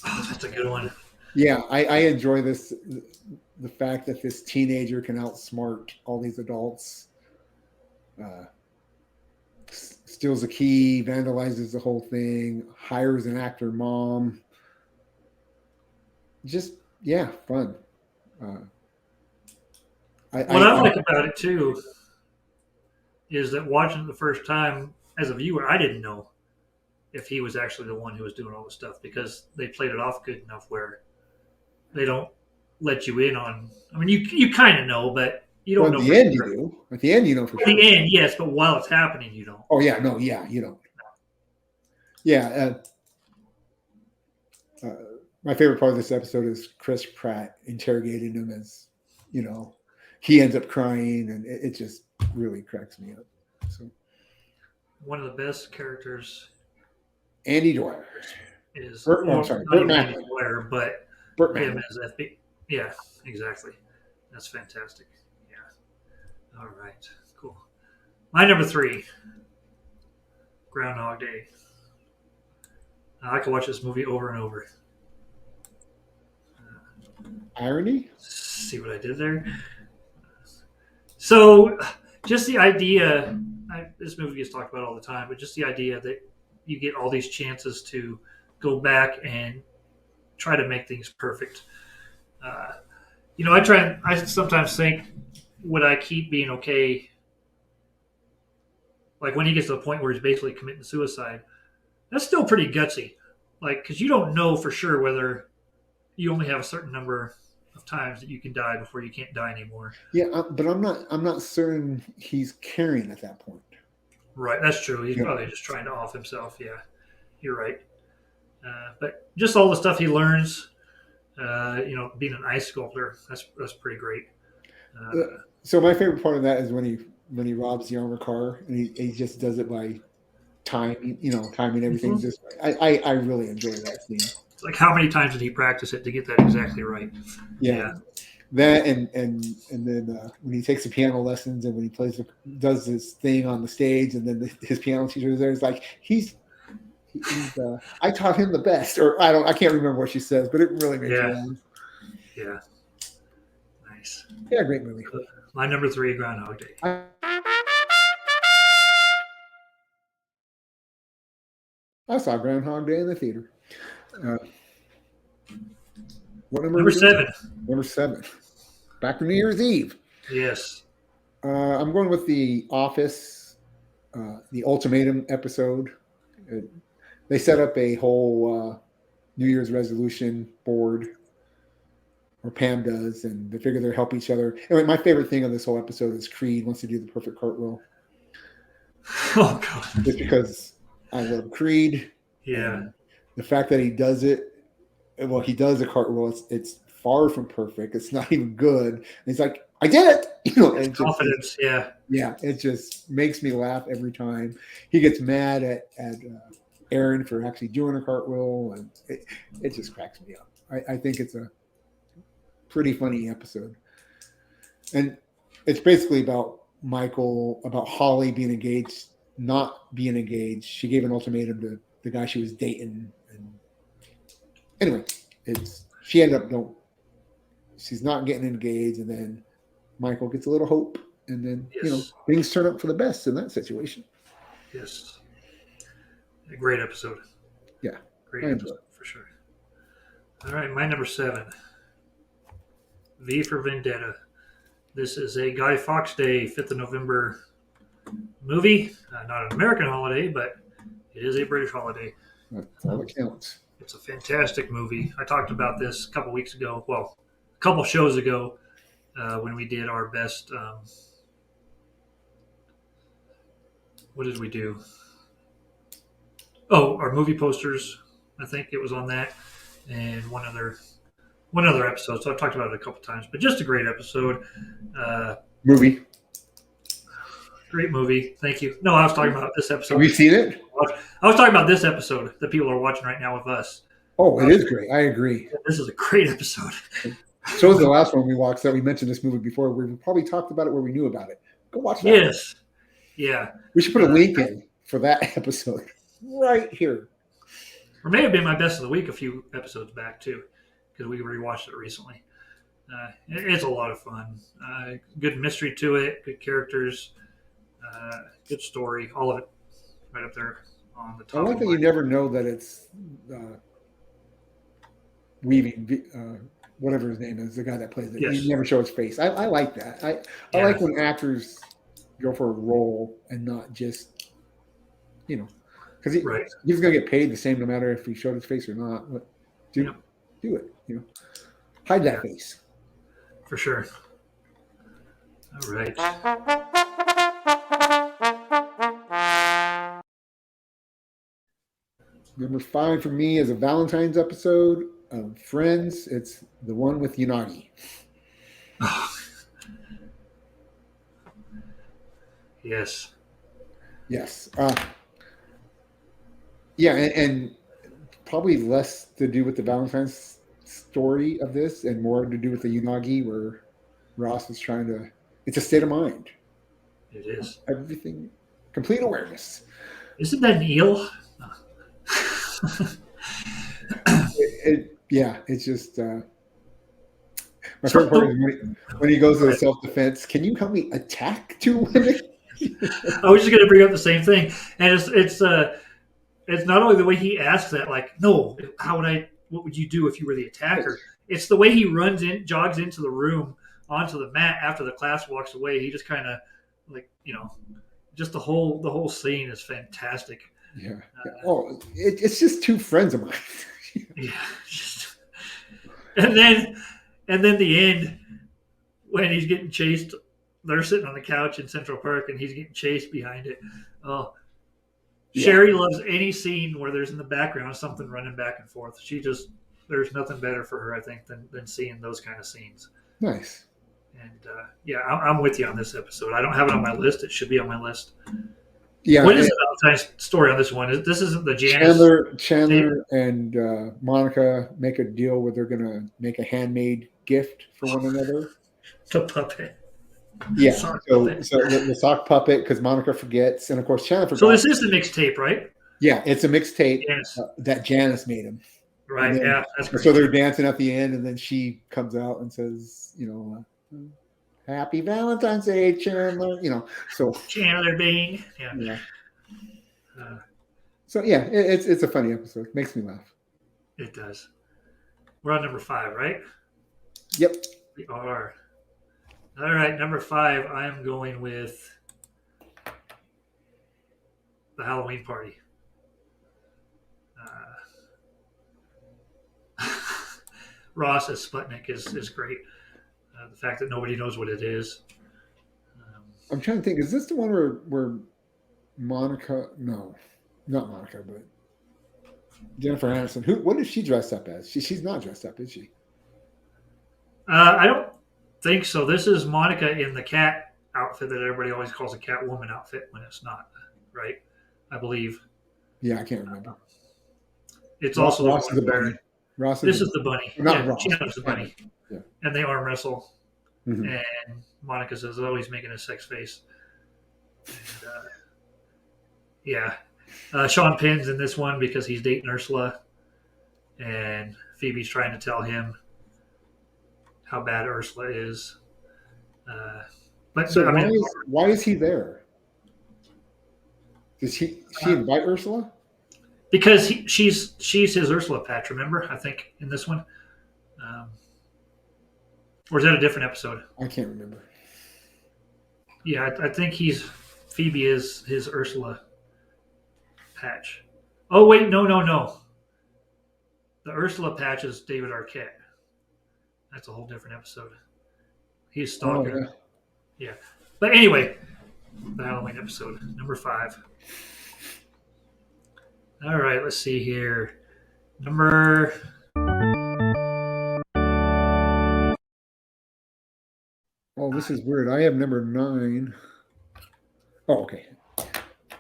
S1: Oh, that's a good one.
S2: Yeah, I enjoy this. The fact that this teenager can outsmart all these adults. Steals a key, vandalizes the whole thing, hires an actor mom. Just, fun.
S1: What I like about it, too, is that watching it the first time as a viewer, I didn't know if he was actually the one who was doing all the stuff because they played it off good enough where they don't let you in on. I mean, you kind of know, but you don't know.
S2: At the end, you do. At the end, you know for sure.
S1: At the end, yes, but while it's happening, you don't.
S2: Oh, yeah, no, yeah, you don't. Yeah. My favorite part of this episode is Chris Pratt interrogating him as, he ends up crying, and it just really cracks me up. So,
S1: one of the best characters,
S2: Andy Dwyer,
S1: is
S2: Burt Macklin.
S1: Dwyer, but
S2: Burt
S1: him
S2: Macklin.
S1: as FB. Yeah, exactly. That's fantastic. Yeah. All right. Cool. My number 3, Groundhog Day. I could watch this movie over and over.
S2: Irony?
S1: See what I did there? So, just the idea, this movie gets talked about all the time, but just the idea that you get all these chances to go back and try to make things perfect. I sometimes think, would I keep being okay? Like when he gets to the point where he's basically committing suicide, that's still pretty gutsy. Like, because you don't know for sure whether you only have a certain number of times that you can die before you can't die anymore.
S2: Yeah, but I'm not certain he's caring at that point.
S1: Right, that's true. He's probably just trying to off himself. Yeah, you're right. But just all the stuff he learns, being an ice sculptor, that's pretty great.
S2: So my favorite part of that is when he robs the armored car and he just does it by timing everything.
S1: Mhm.
S2: Just I really enjoy that scene.
S1: It's like how many times did he practice it to get that exactly right?
S2: Yeah,
S1: Yeah.
S2: that and then when he takes the piano lessons and when he does this thing on the stage and then his piano teacher is there, it's like I taught him the best, or I can't remember what she says, but it really makes me
S1: Yeah.
S2: laugh.
S1: Yeah. Nice.
S2: Yeah, great movie.
S1: My number 3, Groundhog Day.
S2: I saw Groundhog Day in the theater. Uh, what number are
S1: Number
S2: we doing?
S1: 7.
S2: Number 7. Back to New Year's Eve.
S1: Yes.
S2: I'm going with The Office, the Ultimatum episode. They set up a whole New Year's resolution board, or Pam does, and they figure they'll help each other. Anyway, my favorite thing on this whole episode is Creed wants to do the perfect cartwheel.
S1: Oh God.
S2: Just because I love Creed.
S1: Yeah.
S2: The fact that he does it, well, he does a cartwheel. It's far from perfect. It's not even good. And he's like, I did it. And
S1: Confidence. Yeah.
S2: Yeah, it just makes me laugh every time. He gets mad at Aaron for actually doing a cartwheel, and it just cracks me up. I think it's a pretty funny episode. And it's basically about Holly being engaged, not being engaged. She gave an ultimatum to the guy she was dating. And anyway, she ended up she's not getting engaged, and then Michael gets a little hope, and then
S1: Yes.
S2: things turn out for the best in that situation.
S1: Yes. A great episode.
S2: Yeah.
S1: Great episode for sure. All right, my number 7. V for Vendetta. This is a Guy Fawkes Day, 5th of November movie. Not an American holiday, but it is a British holiday.
S2: That's all that counts.
S1: It's a fantastic movie. I talked about this a couple weeks ago. Well, a couple shows ago when we did our best. What did we do? Oh, our movie posters. I think it was on that, and one other episode. So I've talked about it a couple times, but just a great episode.
S2: Movie.
S1: Great movie. Thank you. No, I was talking about this episode.
S2: Have you seen it?
S1: I was talking about this episode that people are watching right now with us.
S2: Oh, it is great. I agree.
S1: This is a great episode.
S2: So was the last one we watched that we mentioned this movie before. We probably talked about it where we knew about it. Go watch that.
S1: Yes. Yeah.
S2: We should put a link in for that episode right here.
S1: Or may have been my best of the week a few episodes back too, because we rewatched it recently. It's a lot of fun. Good mystery to it. Good characters. Good story. All of it right up there on the top.
S2: I like that you never know that it's Weaving, whatever his name is, the guy that plays it.
S1: Yes.
S2: You never show his face. I like that. I like when actors go for a role and not just, because he's going to get paid the same no matter if he showed his face or not. But do it. Hide that face.
S1: For sure. All right.
S2: Number 5 for me is a Valentine's episode of Friends. It's the one with Unagi.
S1: Yes.
S2: Yes. Yeah, and probably less to do with the Valentine's story of this and more to do with the Unagi, where Ross is trying to. It's a state of mind.
S1: It is.
S2: Everything, complete awareness.
S1: Isn't that an eel?
S2: It's just. My favorite part is when he goes to the self-defense. Can you help me attack 2 women?
S1: I was just going to bring up the same thing, and it's not only the way he asks that, like, no, what would you do if you were the attacker? It's the way he jogs into the room onto the mat after the class walks away. He just kind of just the whole scene is fantastic.
S2: Yeah. It's just 2 friends of mine.
S1: Yeah. And then the end when he's getting chased. They're sitting on the couch in Central Park, and he's getting chased behind it. Oh, yeah. Sherry loves any scene where there's in the background something running back and forth. There's nothing better for her, I think, than seeing those kind of scenes.
S2: Nice.
S1: And yeah, I'm with you on this episode. I don't have it on my list. It should be on my list.
S2: Yeah,
S1: What is the Valentine's story on this one? This isn't the Janice.
S2: Chandler and Monica make a deal where they're going to make a handmade gift for one another.
S1: The puppet.
S2: Yeah.
S1: Sock
S2: So
S1: puppet.
S2: the sock puppet, because Monica forgets, and of course Chandler forgot.
S1: So this is the mixtape, right?
S2: Yeah, it's a mixtape
S1: Janice.
S2: that Janice made him.
S1: Right.
S2: Then,
S1: yeah. That's great.
S2: so they're dancing at the end, and then she comes out and says, "Happy Valentine's Day, Chandler." So
S1: Chandler Bing. Yeah.
S2: yeah. So yeah, it's a funny episode. Makes me laugh.
S1: It does. We're on number 5, right?
S2: Yep.
S1: We are. All right, number 5. I am going with the Halloween Party. Ross as Sputnik is great. The fact that nobody knows what it is.
S2: I'm trying to think. Is this the one where Monica? No, not Monica, but Jennifer Aniston. What is she dressed up as? She's not dressed up, is she?
S1: I don't think so. This is Monica in the cat outfit that everybody always calls a Catwoman outfit when it's not, right? I believe.
S2: Yeah, I can't remember.
S1: It's also
S2: Ross is the bunny.
S1: This is the bunny.
S2: Not Ross.
S1: Chandler's the bunny.
S2: Yeah.
S1: And they arm wrestle.
S2: Mm-hmm.
S1: And Monica says, "Oh, he's making a sex face." And, yeah. Sean Penn's in this one because he's dating Ursula. And Phoebe's trying to tell him how bad Ursula is. But
S2: So
S1: I mean,
S2: why is he there? Does she invite Ursula?
S1: because she's his Ursula patch, remember? I think in this one. Or is that a different episode?
S2: I can't remember.
S1: Yeah, I think Phoebe is his Ursula patch. Oh wait, no. The Ursula patch is David Arquette. That's a whole different episode. He's stalking.
S2: Oh,
S1: yeah. But anyway, the Halloween episode, number 5. All right, let's see here. Number.
S2: Oh, this is weird. I have number 9. Oh, okay.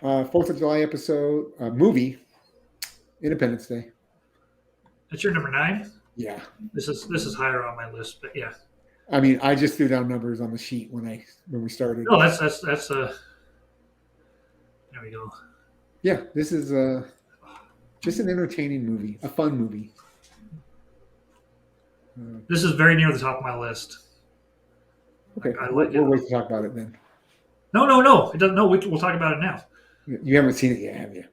S2: 4th of July episode, movie, Independence Day.
S1: That's your number 9.
S2: Yeah.
S1: This is higher on my list, but yeah.
S2: I mean, I just threw down numbers on the sheet when we started.
S1: No, that's there we go.
S2: Yeah, this is just an entertaining movie, a fun movie.
S1: This is very near the top of my list.
S2: Okay,
S1: I like
S2: we'll
S1: it.
S2: wait to talk about it then.
S1: No. It doesn't. No, we'll talk about it now.
S2: You haven't seen it yet, have you?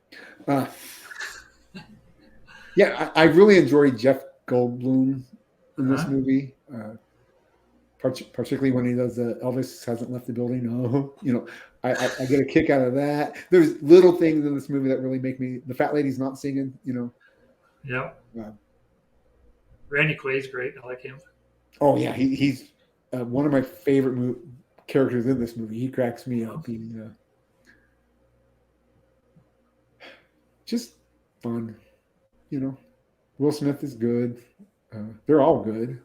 S2: Yeah, I really enjoyed Jeff Goldblum in this movie, particularly when he does the Elvis hasn't left the building. Oh, I get a kick out of that. There's little things in this movie that really make me. The fat lady's not singing.
S1: Yeah. Randy Quaid's great. I like him.
S2: Oh yeah, he's one of my favorite characters in this movie. He cracks me up. He's just fun. Will Smith is good. They're all good.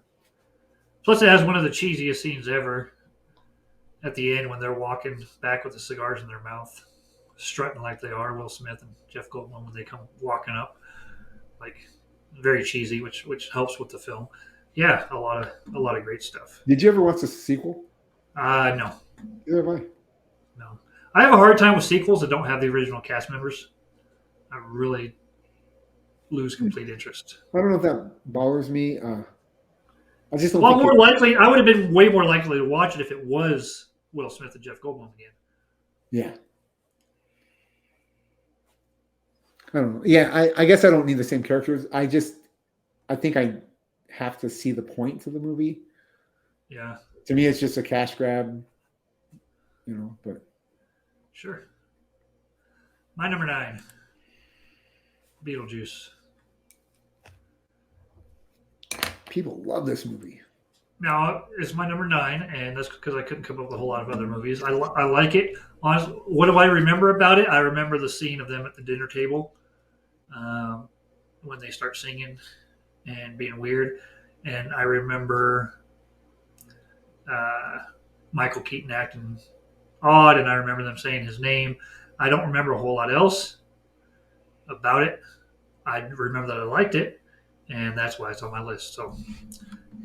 S1: Plus, it has one of the cheesiest scenes ever at the end when they're walking back with the cigars in their mouth, strutting like they are, Will Smith and Jeff Goldblum, when they come walking up. Like, very cheesy, which helps with the film. Yeah, a lot of great stuff.
S2: Did you ever watch the sequel?
S1: No.
S2: Neither have I.
S1: No. I have a hard time with sequels that don't have the original cast members. I really lose complete interest.
S2: I don't know if that bothers me. I just don't.
S1: Well, more likely, I would have been way more likely to watch it if it was Will Smith and Jeff Goldblum again.
S2: Yeah. I don't know. Yeah, I guess I don't need the same characters. I think I have to see the point to the movie.
S1: Yeah.
S2: To me, it's just a cash grab. But
S1: Sure. My number 9, Beetlejuice.
S2: People love this movie.
S1: Now, it's my number 9, and that's because I couldn't come up with a whole lot of other movies. I like it. Honestly, what do I remember about it? I remember the scene of them at the dinner table when they start singing and being weird. And I remember Michael Keaton acting odd, and I remember them saying his name. I don't remember a whole lot else about it. I remember that I liked it, and that's why it's on my list. So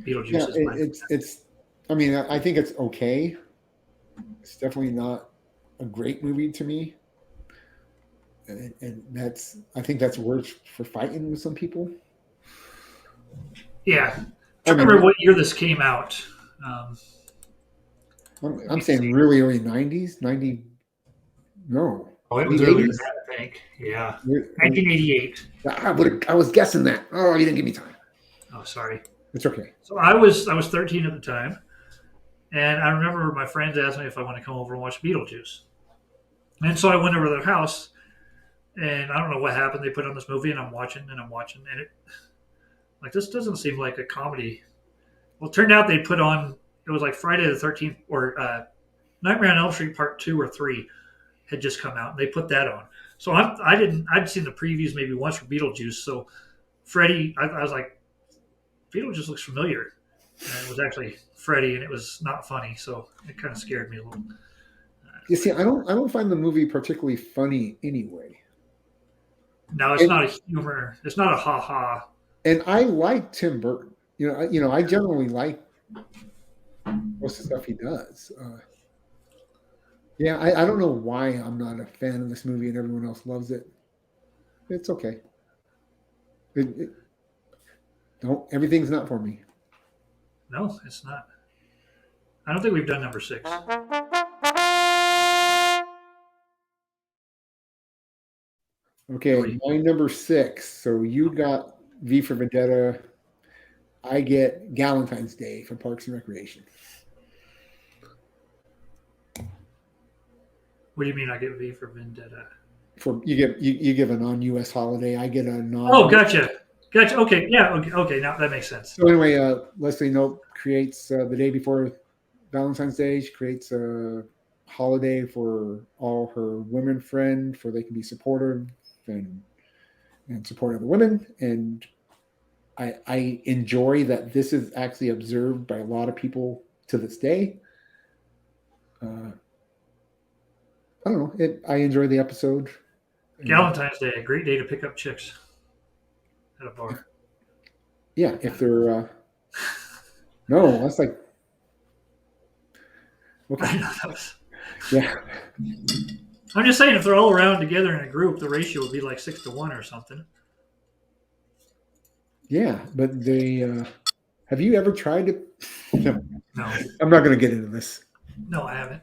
S2: Yeah,
S1: Beetlejuice is my.
S2: it's. I mean, I think it's okay. It's definitely not a great movie to me, and that's. I think that's worse for fighting with some people.
S1: Yeah, I
S2: I
S1: don't remember
S2: mean,
S1: what year this came out. Um, let
S2: I'm
S1: me
S2: saying
S1: see.
S2: really early '90s, '90. No,
S1: Oh, it was
S2: late
S1: earlier than
S2: '80s.
S1: that, I think. Yeah,
S2: Or-
S1: 1988.
S2: I was guessing that. Oh, you didn't give me time.
S1: Oh, sorry.
S2: It's okay.
S1: So I was 13 at the time, and I remember my friends asked me if I want to come over and watch Beetlejuice. And so I went over to their house, and I don't know what happened. They put on this movie, and I'm watching, and it like this doesn't seem like a comedy. Well, it turned out they put on it was like Friday the 13th or Nightmare on Elm Street Part 2 or 3 had just come out, and they put that on. So I'd seen the previews maybe once for Beetlejuice. So Freddy, I was like, Beetlejuice looks familiar, and it was actually Freddy, and it was not funny. So it kind of scared me a little.
S2: You see, I don't find the movie particularly funny anyway.
S1: Now it's
S2: And
S1: not a humor. It's not a ha ha.
S2: and I like Tim Burton. I generally like most of the stuff he does. Yeah, I don't know why I'm not a fan of this movie and everyone else loves it. It's okay. It don't everything's not for me.
S1: No, it's not. I don't think we've done number 6.
S2: Okay,
S1: Three.
S2: my number 6. So you got V for Vendetta. I get Valentine's Day from Parks and Recreation.
S1: What do you mean? I get V for Vendetta?
S2: For you give a non-U.S. holiday. I get a non.
S1: Oh, gotcha. Gotcha. Okay. Yeah. Okay. Okay. Now that makes sense.
S2: So anyway, Leslie Knope creates the day before Valentine's Day. She creates a holiday for all her women friends, for they can be supportive and support other women. And I enjoy that this is actually observed by a lot of people to this day. I don't know. I enjoy the episode.
S1: Valentine's Day, a great day to pick up chicks at a bar.
S2: Yeah, if they're no, that's like
S1: I
S2: okay.
S1: know that was,
S2: Yeah,
S1: I'm just saying, if they're all around together in a group, the ratio would be like 6 to 1 or something.
S2: yeah, but they have you ever tried to? No,
S1: No,
S2: I'm not going to get into this.
S1: no, I haven't.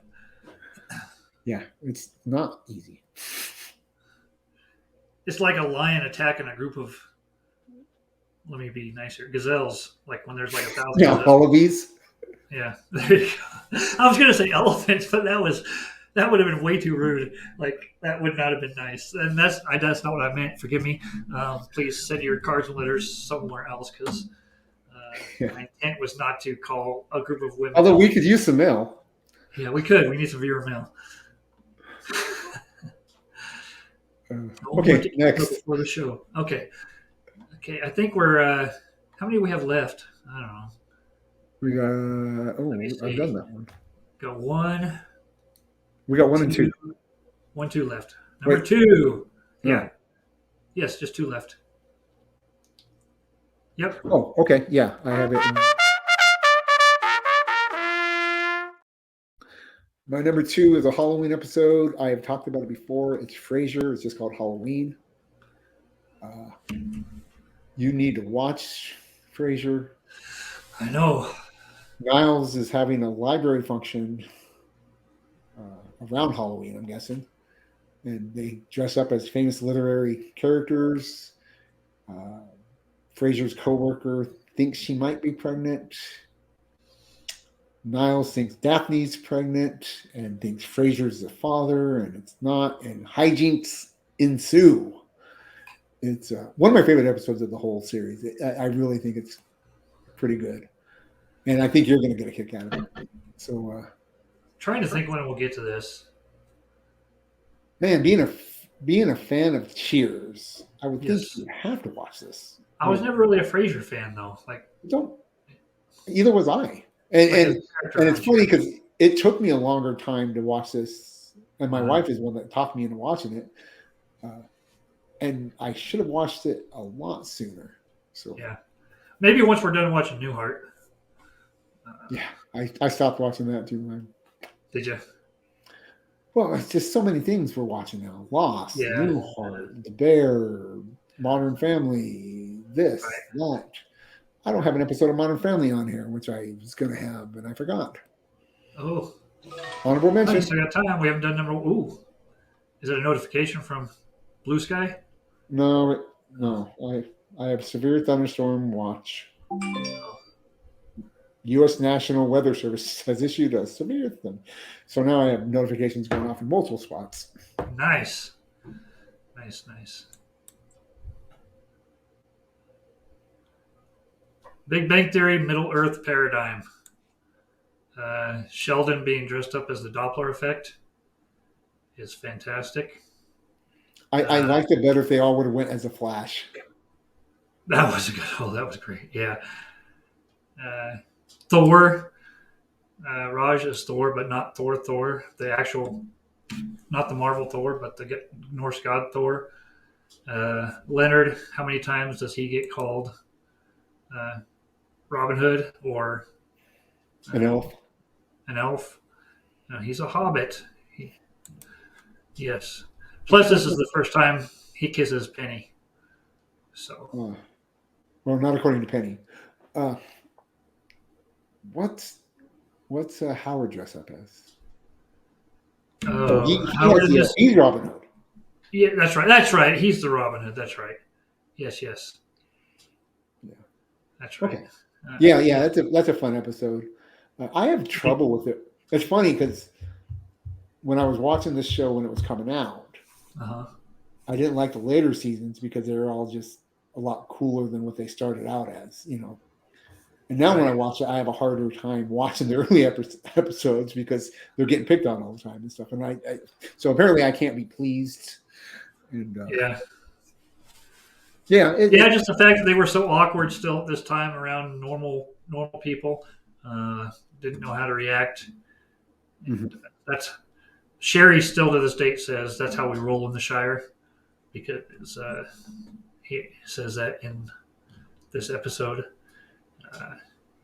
S2: Yeah, it's not easy.
S1: It's like a lion attacking a group of. Let me be nicer. Gazelles, like when there's like 1,000.
S2: Yeah,
S1: gazelles.
S2: wallabies.
S1: Yeah, there you go. I was gonna say elephants, but that would have been way too rude. Like that would not have been nice. And that's not what I meant. Forgive me. Please send your cards and letters somewhere else because
S2: Yeah.
S1: my intent was not to call a group of women.
S2: Although we could use some mail.
S1: Yeah, we could. We need some viewer mail.
S2: Okay, next.
S1: Before the show. Okay. I think we're. How many do we have left? I don't know.
S2: We got. Oh,
S1: me
S2: I've
S1: see.
S2: done that one.
S1: Got one.
S2: We got 1 and 2.
S1: 1, 2 left. Number
S2: Wait.
S1: 2.
S2: No.
S1: Yeah. Yes, just 2 left. Yep.
S2: Oh, okay. Yeah, I have it. My number 2 is a Halloween episode. I have talked about it before. It's Frasier. It's just called Halloween. You need to watch Frasier.
S1: I know.
S2: Niles is having a library function around Halloween, I'm guessing. And they dress up as famous literary characters. Frasier's coworker thinks she might be pregnant. Niles thinks Daphne's pregnant and thinks Frasier's the father, and it's not. And hijinks ensue. It's one of my favorite episodes of the whole series. I really think it's pretty good. And I think you're going to get a kick out of it. So,
S1: Trying to think when we'll get to this.
S2: man, being a fan of Cheers, I would think
S1: Yes.
S2: you have to watch this.
S1: I was never really a Frasier fan though. Like
S2: Don't. Either was I. And
S1: Like
S2: and
S1: his character
S2: and
S1: on
S2: it's
S1: the
S2: funny
S1: show.
S2: because it took me a longer time to watch this, and my
S1: Uh,
S2: wife is one that talked me into watching it. Uh, and I should have watched it a lot sooner. So
S1: yeah, maybe once we're done watching Newhart.
S2: yeah, I stopped watching that too, man.
S1: Did you?
S2: Well, it's just so many things we're watching now. Lost,
S1: Yeah.
S2: Newhart, The Bear, Modern Family, this,
S1: Right.
S2: that. I don't have an episode of Modern Family on here, which I was going to have, and I forgot.
S1: Oh,
S2: Honorable
S1: oh, you
S2: mention.
S1: still got time. We haven't done number. Ooh, is it a notification from Blue Sky?
S2: No,
S1: Oh,
S2: no. I have severe thunderstorm watch. U.S. National Weather Service has issued a severe thing. So now I have notifications going off in multiple spots.
S1: nice, nice, nice. Big Bang Theory, Middle Earth Paradigm. Sheldon being dressed up as the Doppler effect is fantastic.
S2: I liked it better if they all would have went as a Flash.
S1: That was a good. Oh, that was great. Yeah. Uh, Thor. Raj is Thor, but not Thor. Thor, the actual, not the Marvel Thor, but the Norse god Thor. Leonard. How many times does he get called Robin Hood or
S2: An elf.
S1: an elf? No, he's a hobbit. Yes. Plus, this is the first time he kisses Penny. So
S2: Well, not according to Penny. Uh, what's Howard dress up as? Oh,
S1: Howard is
S2: he's Robin Hood.
S1: yeah. That's right. That's right. He's the Robin Hood. That's right. Yes. Yes.
S2: Yeah.
S1: That's right.
S2: Okay. Yeah. That's a fun episode. I have trouble with it. It's funny because when I was watching this show when it was coming out,
S1: Uh-huh.
S2: I didn't like the later seasons because they were all just a lot cooler than what they started out as, And now when I watch it, I have a harder time watching the early episodes because they're getting picked on all the time and stuff. And so apparently I can't be pleased. And
S1: Yeah.
S2: yeah,
S1: Just the fact that they were so awkward still at this time around normal people, didn't know how to react.
S2: Mhm.
S1: That's Sherry still to this date says that's how we roll in the Shire because he says that in this episode.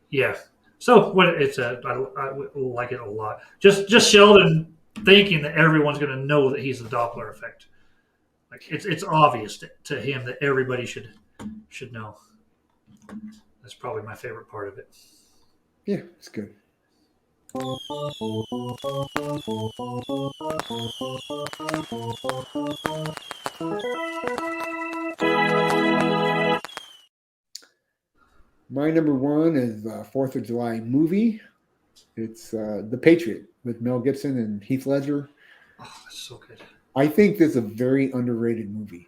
S1: Yeah. So what I like it a lot. Just Sheldon thinking that everyone's going to know that he's the Doppler effect. Like it's obvious to him that everybody should know. That's probably my favorite part of it.
S2: yeah, it's good. My number one is the 4th of July movie. It's The Patriot with Mel Gibson and Heath Ledger.
S1: Oh, it's so good.
S2: I think this is a very underrated movie.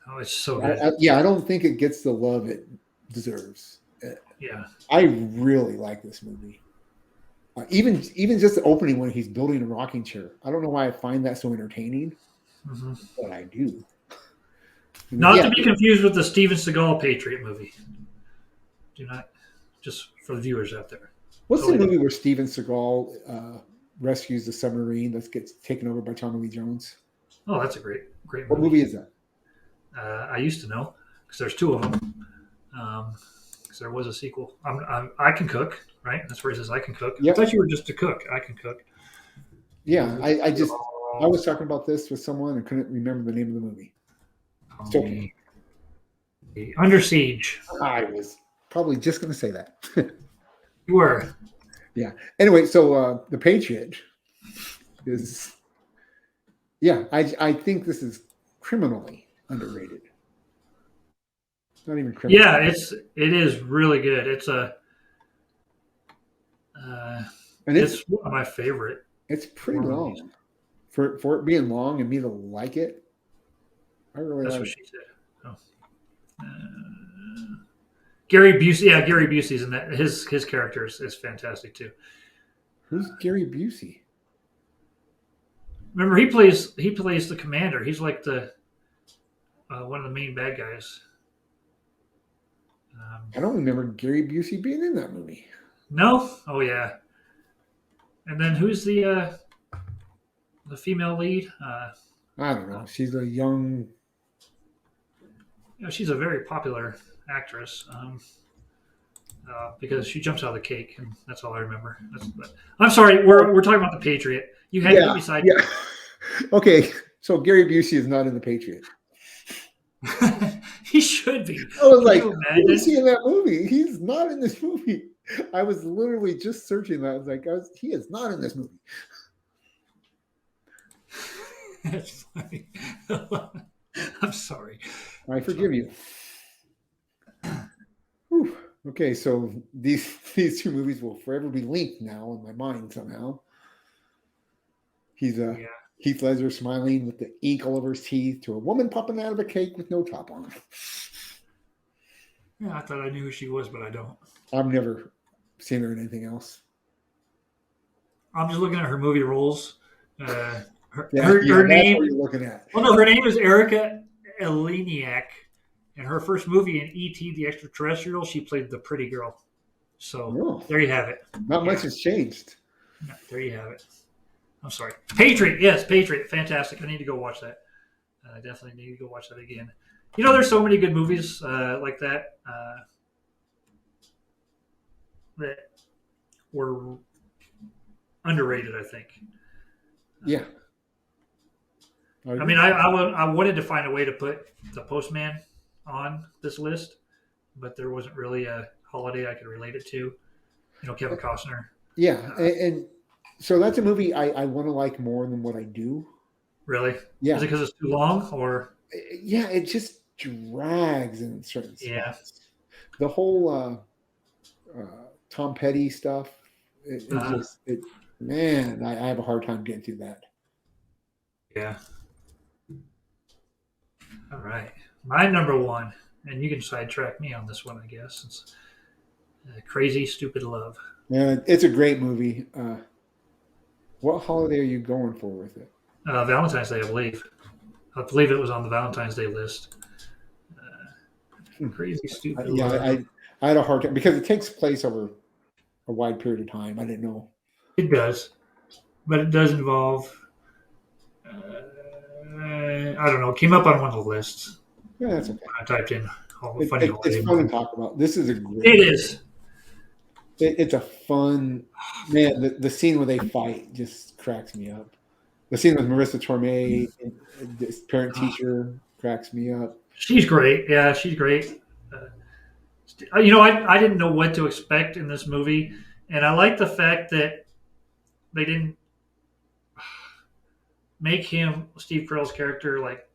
S1: Oh, it's so good.
S2: I don't think it gets the love it deserves.
S1: Yeah.
S2: I really like this movie. Even just the opening when he's building a rocking chair. I don't know why I find that so entertaining,
S1: Mm-hmm.
S2: but I do.
S1: Not to be confused with the Steven Seagal Patriot movie. Do not, just for the viewers out there.
S2: What's the movie where Steven Seagal rescues the submarine that gets taken over by Tommy Lee Jones?
S1: Oh, that's a great movie.
S2: What movie is that?
S1: I used to know because there's two of them. Because there was a sequel. I Can Cook, right? That's where he says I can cook.
S2: Yep.
S1: I thought you were just a cook. I can cook.
S2: Yeah, I was talking about this with someone and couldn't remember the name of the movie. It's okay.
S1: Under Siege.
S2: I was probably just going to say that.
S1: You were.
S2: Yeah. Anyway, so The Patriot is, yeah, I think this is criminally underrated. Not even criminal.
S1: Yeah, it is really good. It's it's one of my favorite.
S2: It's pretty long. For it being long and me to like it, I really
S1: That's
S2: like
S1: what
S2: it.
S1: she said. Oh. Gary Busey, yeah, Gary Busey's in that. His character is fantastic too.
S2: Who's Gary Busey?
S1: Remember, he plays the commander. He's like the one of the main bad guys.
S2: I don't remember Gary Busey being in that movie.
S1: No? Oh yeah. And then who's the female lead?
S2: I don't know. She's a young.
S1: She's a very popular actress because she jumps out of the cake, and that's all I remember. I'm sorry, we're talking about the Patriot. You had to get
S2: Yeah,
S1: me side.
S2: yeah. Okay, so Gary Busey is not in the Patriot.
S1: He should be.
S2: I was
S1: Can
S2: like,
S1: you
S2: who is
S1: imagine?
S2: he in that movie? He's not in this movie. I was literally just searching that. I was like, he is not in this movie.
S1: That's funny. I'm sorry.
S2: I forgive you. Whew. Okay, so these two movies will forever be linked now in my mind somehow. He's
S1: Yeah.
S2: Heath Ledger smiling with the ink all over his teeth to a woman popping out of a cake with no top on.
S1: Yeah, I thought I knew who she was, but I don't.
S2: I've never seen her in anything else.
S1: I'm just looking at her movie roles. Her
S2: That's
S1: name.
S2: what you're looking at.
S1: Well, no, her name is Erica Eleniak. In her first movie in E.T. the Extraterrestrial, she played the pretty girl. So
S2: No,
S1: there you have it.
S2: not much has changed.
S1: Yeah, there you have it. I'm sorry. Patriot. Yes, Patriot. Fantastic. I need to go watch that. I definitely need to go watch that again. You know, there's so many good movies like that that were underrated, I think.
S2: Yeah.
S1: I mean, I wanted to find a way to put The Postman on this list, but there wasn't really a holiday I could relate it to. You know, Kevin Costner.
S2: Yeah, and so that's a movie I want to like more than what I do.
S1: Really?
S2: Yeah.
S1: Is it because it's too long, or?
S2: Yeah, it just drags in certain spots.
S1: Yeah.
S2: The whole Tom Petty stuff, man, I have a hard time getting through that.
S1: Yeah. All right. My number one, and you can sidetrack me on this one, I guess. It's Crazy Stupid Love.
S2: Yeah, it's a great movie. What holiday are you going for with it?
S1: Valentine's Day, I believe. I believe it was on the Valentine's Day list. Crazy Stupid Love.
S2: I had a hard time because it takes place over a wide period of time. I didn't know.
S1: It does, but it does involve. I don't know. It came up on one of the lists.
S2: Yeah, that's okay.
S1: I typed in all the funny holiday
S2: It's fun to
S1: movies.
S2: talk about. This is a great.
S1: It is.
S2: It's a fun man. The scene where they fight just cracks me up. The scene with Marissa Tomei, this parent teacher, cracks me up.
S1: She's great. Yeah, she's great. You know, I didn't know what to expect in this movie, and I like the fact that they didn't make him, Steve Carell's character, like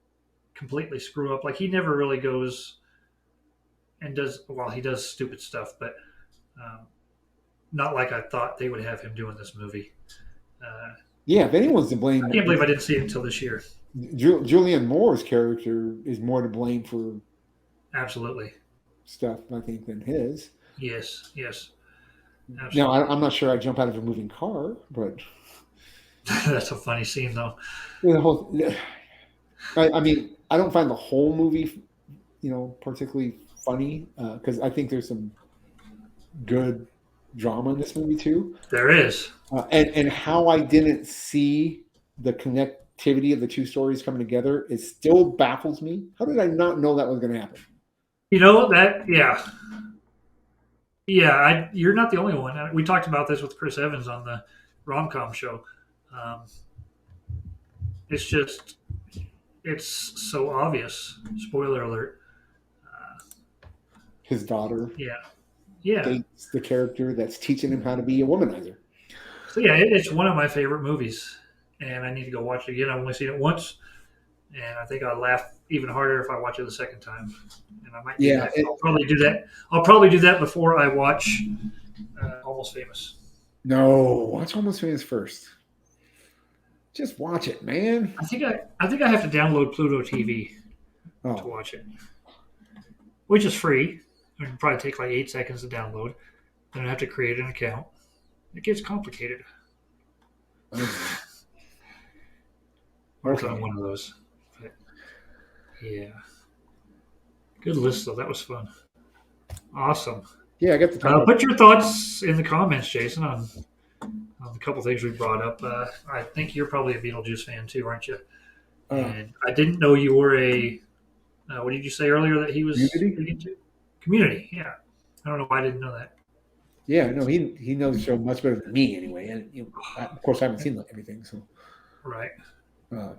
S1: completely screw up. Like he never really goes and does. Well, he does stupid stuff, but not like I thought they would have him do in this movie.
S2: Yeah, if anyone's to blame,
S1: I can't believe I didn't see it until this year.
S2: Julianne Moore's character is more to blame for
S1: Absolutely.
S2: stuff, I think, than his.
S1: Yes. Yes. Absolutely.
S2: Now, I'm not sure I jump out of a moving car, but
S1: That's a funny scene, though.
S2: the whole. I mean, I don't find the whole movie, particularly funny because I think there's some good drama in this movie too.
S1: There is.
S2: And how I didn't see the connectivity of the two stories coming together, it still baffles me. How did I not know that was going to happen?
S1: You know that, yeah. Yeah, you're not the only one. We talked about this with Chris Evans on the rom-com show. It's so obvious. Spoiler alert.
S2: His daughter
S1: Yeah.
S2: dates the character that's teaching him how to be a womanizer.
S1: So yeah, it's one of my favorite movies, and I need to go watch it again. I've only seen it once, and I think I'll laugh even harder if I watch it the second time. And I might do that. I'll probably do that. I'll probably do that before I watch Almost Famous.
S2: No, watch Almost Famous first. Just watch it, man.
S1: I think I have to download Pluto TV to watch it, which is free. It would probably take like 8 seconds to download. Then I have to create an account. It gets complicated. Worked on one of those. But, yeah. Good list, though. That was fun. Awesome.
S2: Yeah, I got the top.
S1: Put your thoughts in the comments, Jason, on a couple things we brought up. I think you're probably a Beetlejuice fan too, aren't you?
S2: Uh,
S1: And I didn't know you were a. What did you say earlier that he was
S2: Community?
S1: big into? Community, yeah. I don't know why I didn't know that.
S2: Yeah, no, he knows the show much better than me anyway. And of course, I haven't seen everything, so
S1: Right.
S2: uh,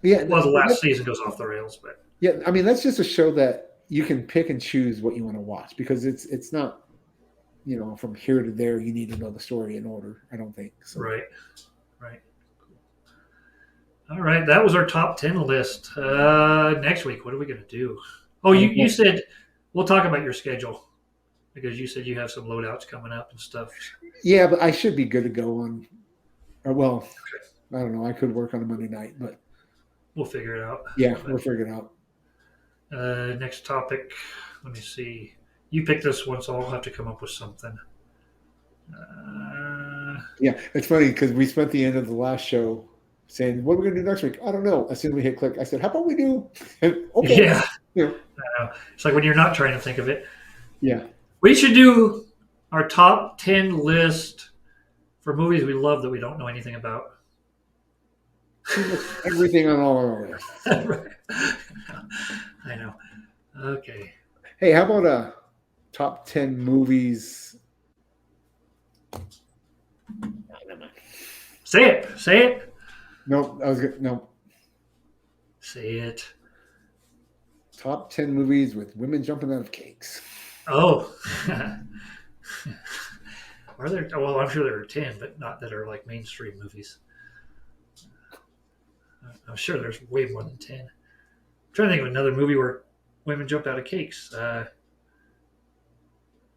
S2: yeah.
S1: Well, the last season goes off the rails, but
S2: Yeah, I mean that's just a show that you can pick and choose what you want to watch because it's not, from here to there. You need to know the story in order. I don't think so.
S1: right. All right, that was our top 10 list. Next week, what are we going to do? Oh, you said we'll talk about your schedule because you said you have some loadouts coming up and stuff.
S2: Yeah, but I should be good to go on. Well, I don't know. I could work on a Monday night, but
S1: We'll figure it out.
S2: yeah, we'll figure it out.
S1: Next topic. Let me see. You picked this one, so I'll have to come up with something.
S2: Yeah, it's funny because we spent the end of the last show saying, "What are we going to do next week?" I don't know. As soon as we hit click, I said, "How about we do?" And, okay.
S1: Yeah.
S2: Yeah.
S1: It's like when you're not trying to think of it.
S2: Yeah.
S1: We should do our top 10 list for movies we love that we don't know anything about.
S2: Everything on all our list.
S1: I know. Okay.
S2: Hey, how about top 10 movies?
S1: Say it. Say it.
S2: No, I was good. No.
S1: Say it.
S2: Top 10 movies with women jumping out of cakes.
S1: Oh. Are there? Well, I'm sure there are 10, but not that are like mainstream movies. I'm sure there's way more than 10. I'm trying to think of another movie where women jumped out of cakes.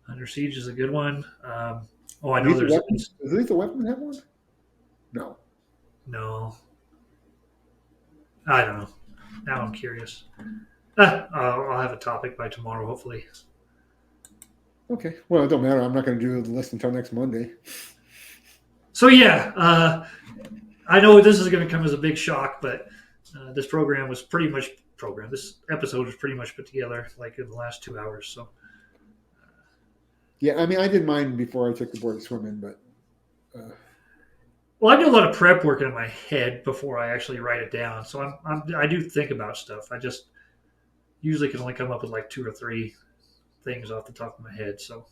S1: Under Siege is a good one. I know there's.
S2: Does Lethal Weapon have one? No.
S1: No. I don't know. Now I'm curious. I'll have a topic by tomorrow, hopefully.
S2: Okay. Well, it don't matter. I'm not going to do the list until next Monday.
S1: So, yeah. I know this is going to come as a big shock, but this program was pretty much programmed. This episode was pretty much put together like in the last 2 hours. So,
S2: yeah, I mean, I did mine before I took the board swimming, but.
S1: Well, I do a lot of prep work in my head before I actually write it down. So I do think about stuff. I just usually can only come up with like 2 or 3 things off the top of my head. So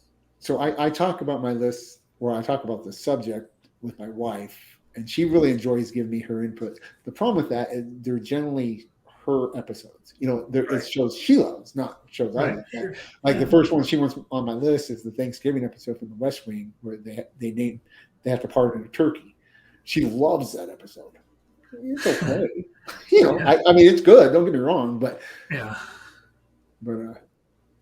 S2: I talk about my list, or I talk about the subject with my wife, and she really enjoys giving me her input. The problem with that is they're generally her episodes. It's shows she loves, not shows I love.
S1: Sure.
S2: Like the first one she wants on my list is the Thanksgiving episode from the West Wing, where they have to pardon a turkey. She loves that episode. It's okay.
S1: Yeah.
S2: I mean, it's good. Don't get me wrong, but
S1: yeah.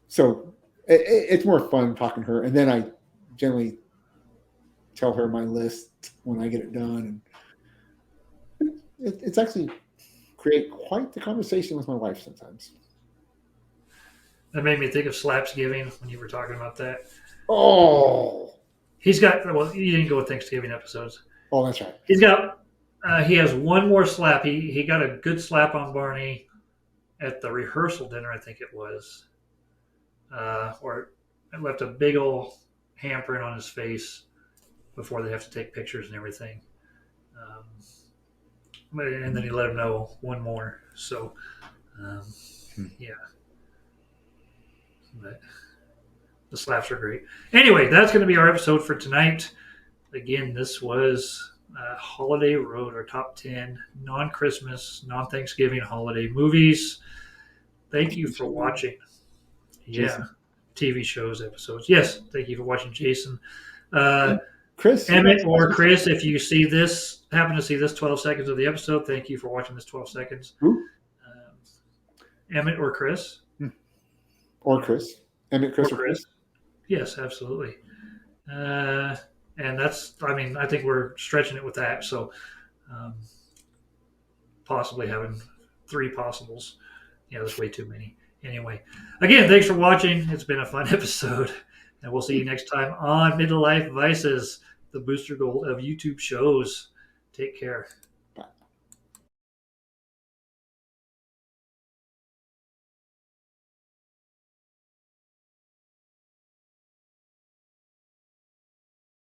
S2: So it's more fun talking to her. And then I generally tell her my list when I get it done. And it's actually create quite the conversation with my wife sometimes.
S1: That made me think of Slapsgiving when you were talking about that.
S2: Oh.
S1: He's got, well, you didn't go with Thanksgiving episodes.
S2: Oh, that's right.
S1: He's got, he has one more slap. He got a good slap on Barney at the rehearsal dinner, I think it was. Or it left a big old handprint on his face before they have to take pictures and everything. And then he let him know one more. So, yeah. But the slaps are great. Anyway, that's going to be our episode for tonight. Again, this was Holiday Road, our top 10 non-Christmas, non-Thanksgiving holiday movies. Thank you for watching. Yeah.
S2: Jason.
S1: TV shows, episodes. Yes, thank you for watching, Jason.
S2: Chris.
S1: Emmett or Chris, if you see this, happen to see this 12 seconds of the episode, thank you for watching this 12 seconds.
S2: Who?
S1: Emmett or Chris.
S2: Or Chris. Emmett, Chris, or Chris.
S1: Yes, absolutely. And that's, I mean, I think we're stretching it with that. So possibly having 3 possibles. Yeah, that's way too many. Anyway, again, thanks for watching. It's been a fun episode. And we'll see you next time on Midlife Vices, the booster gold of YouTube shows. Take care.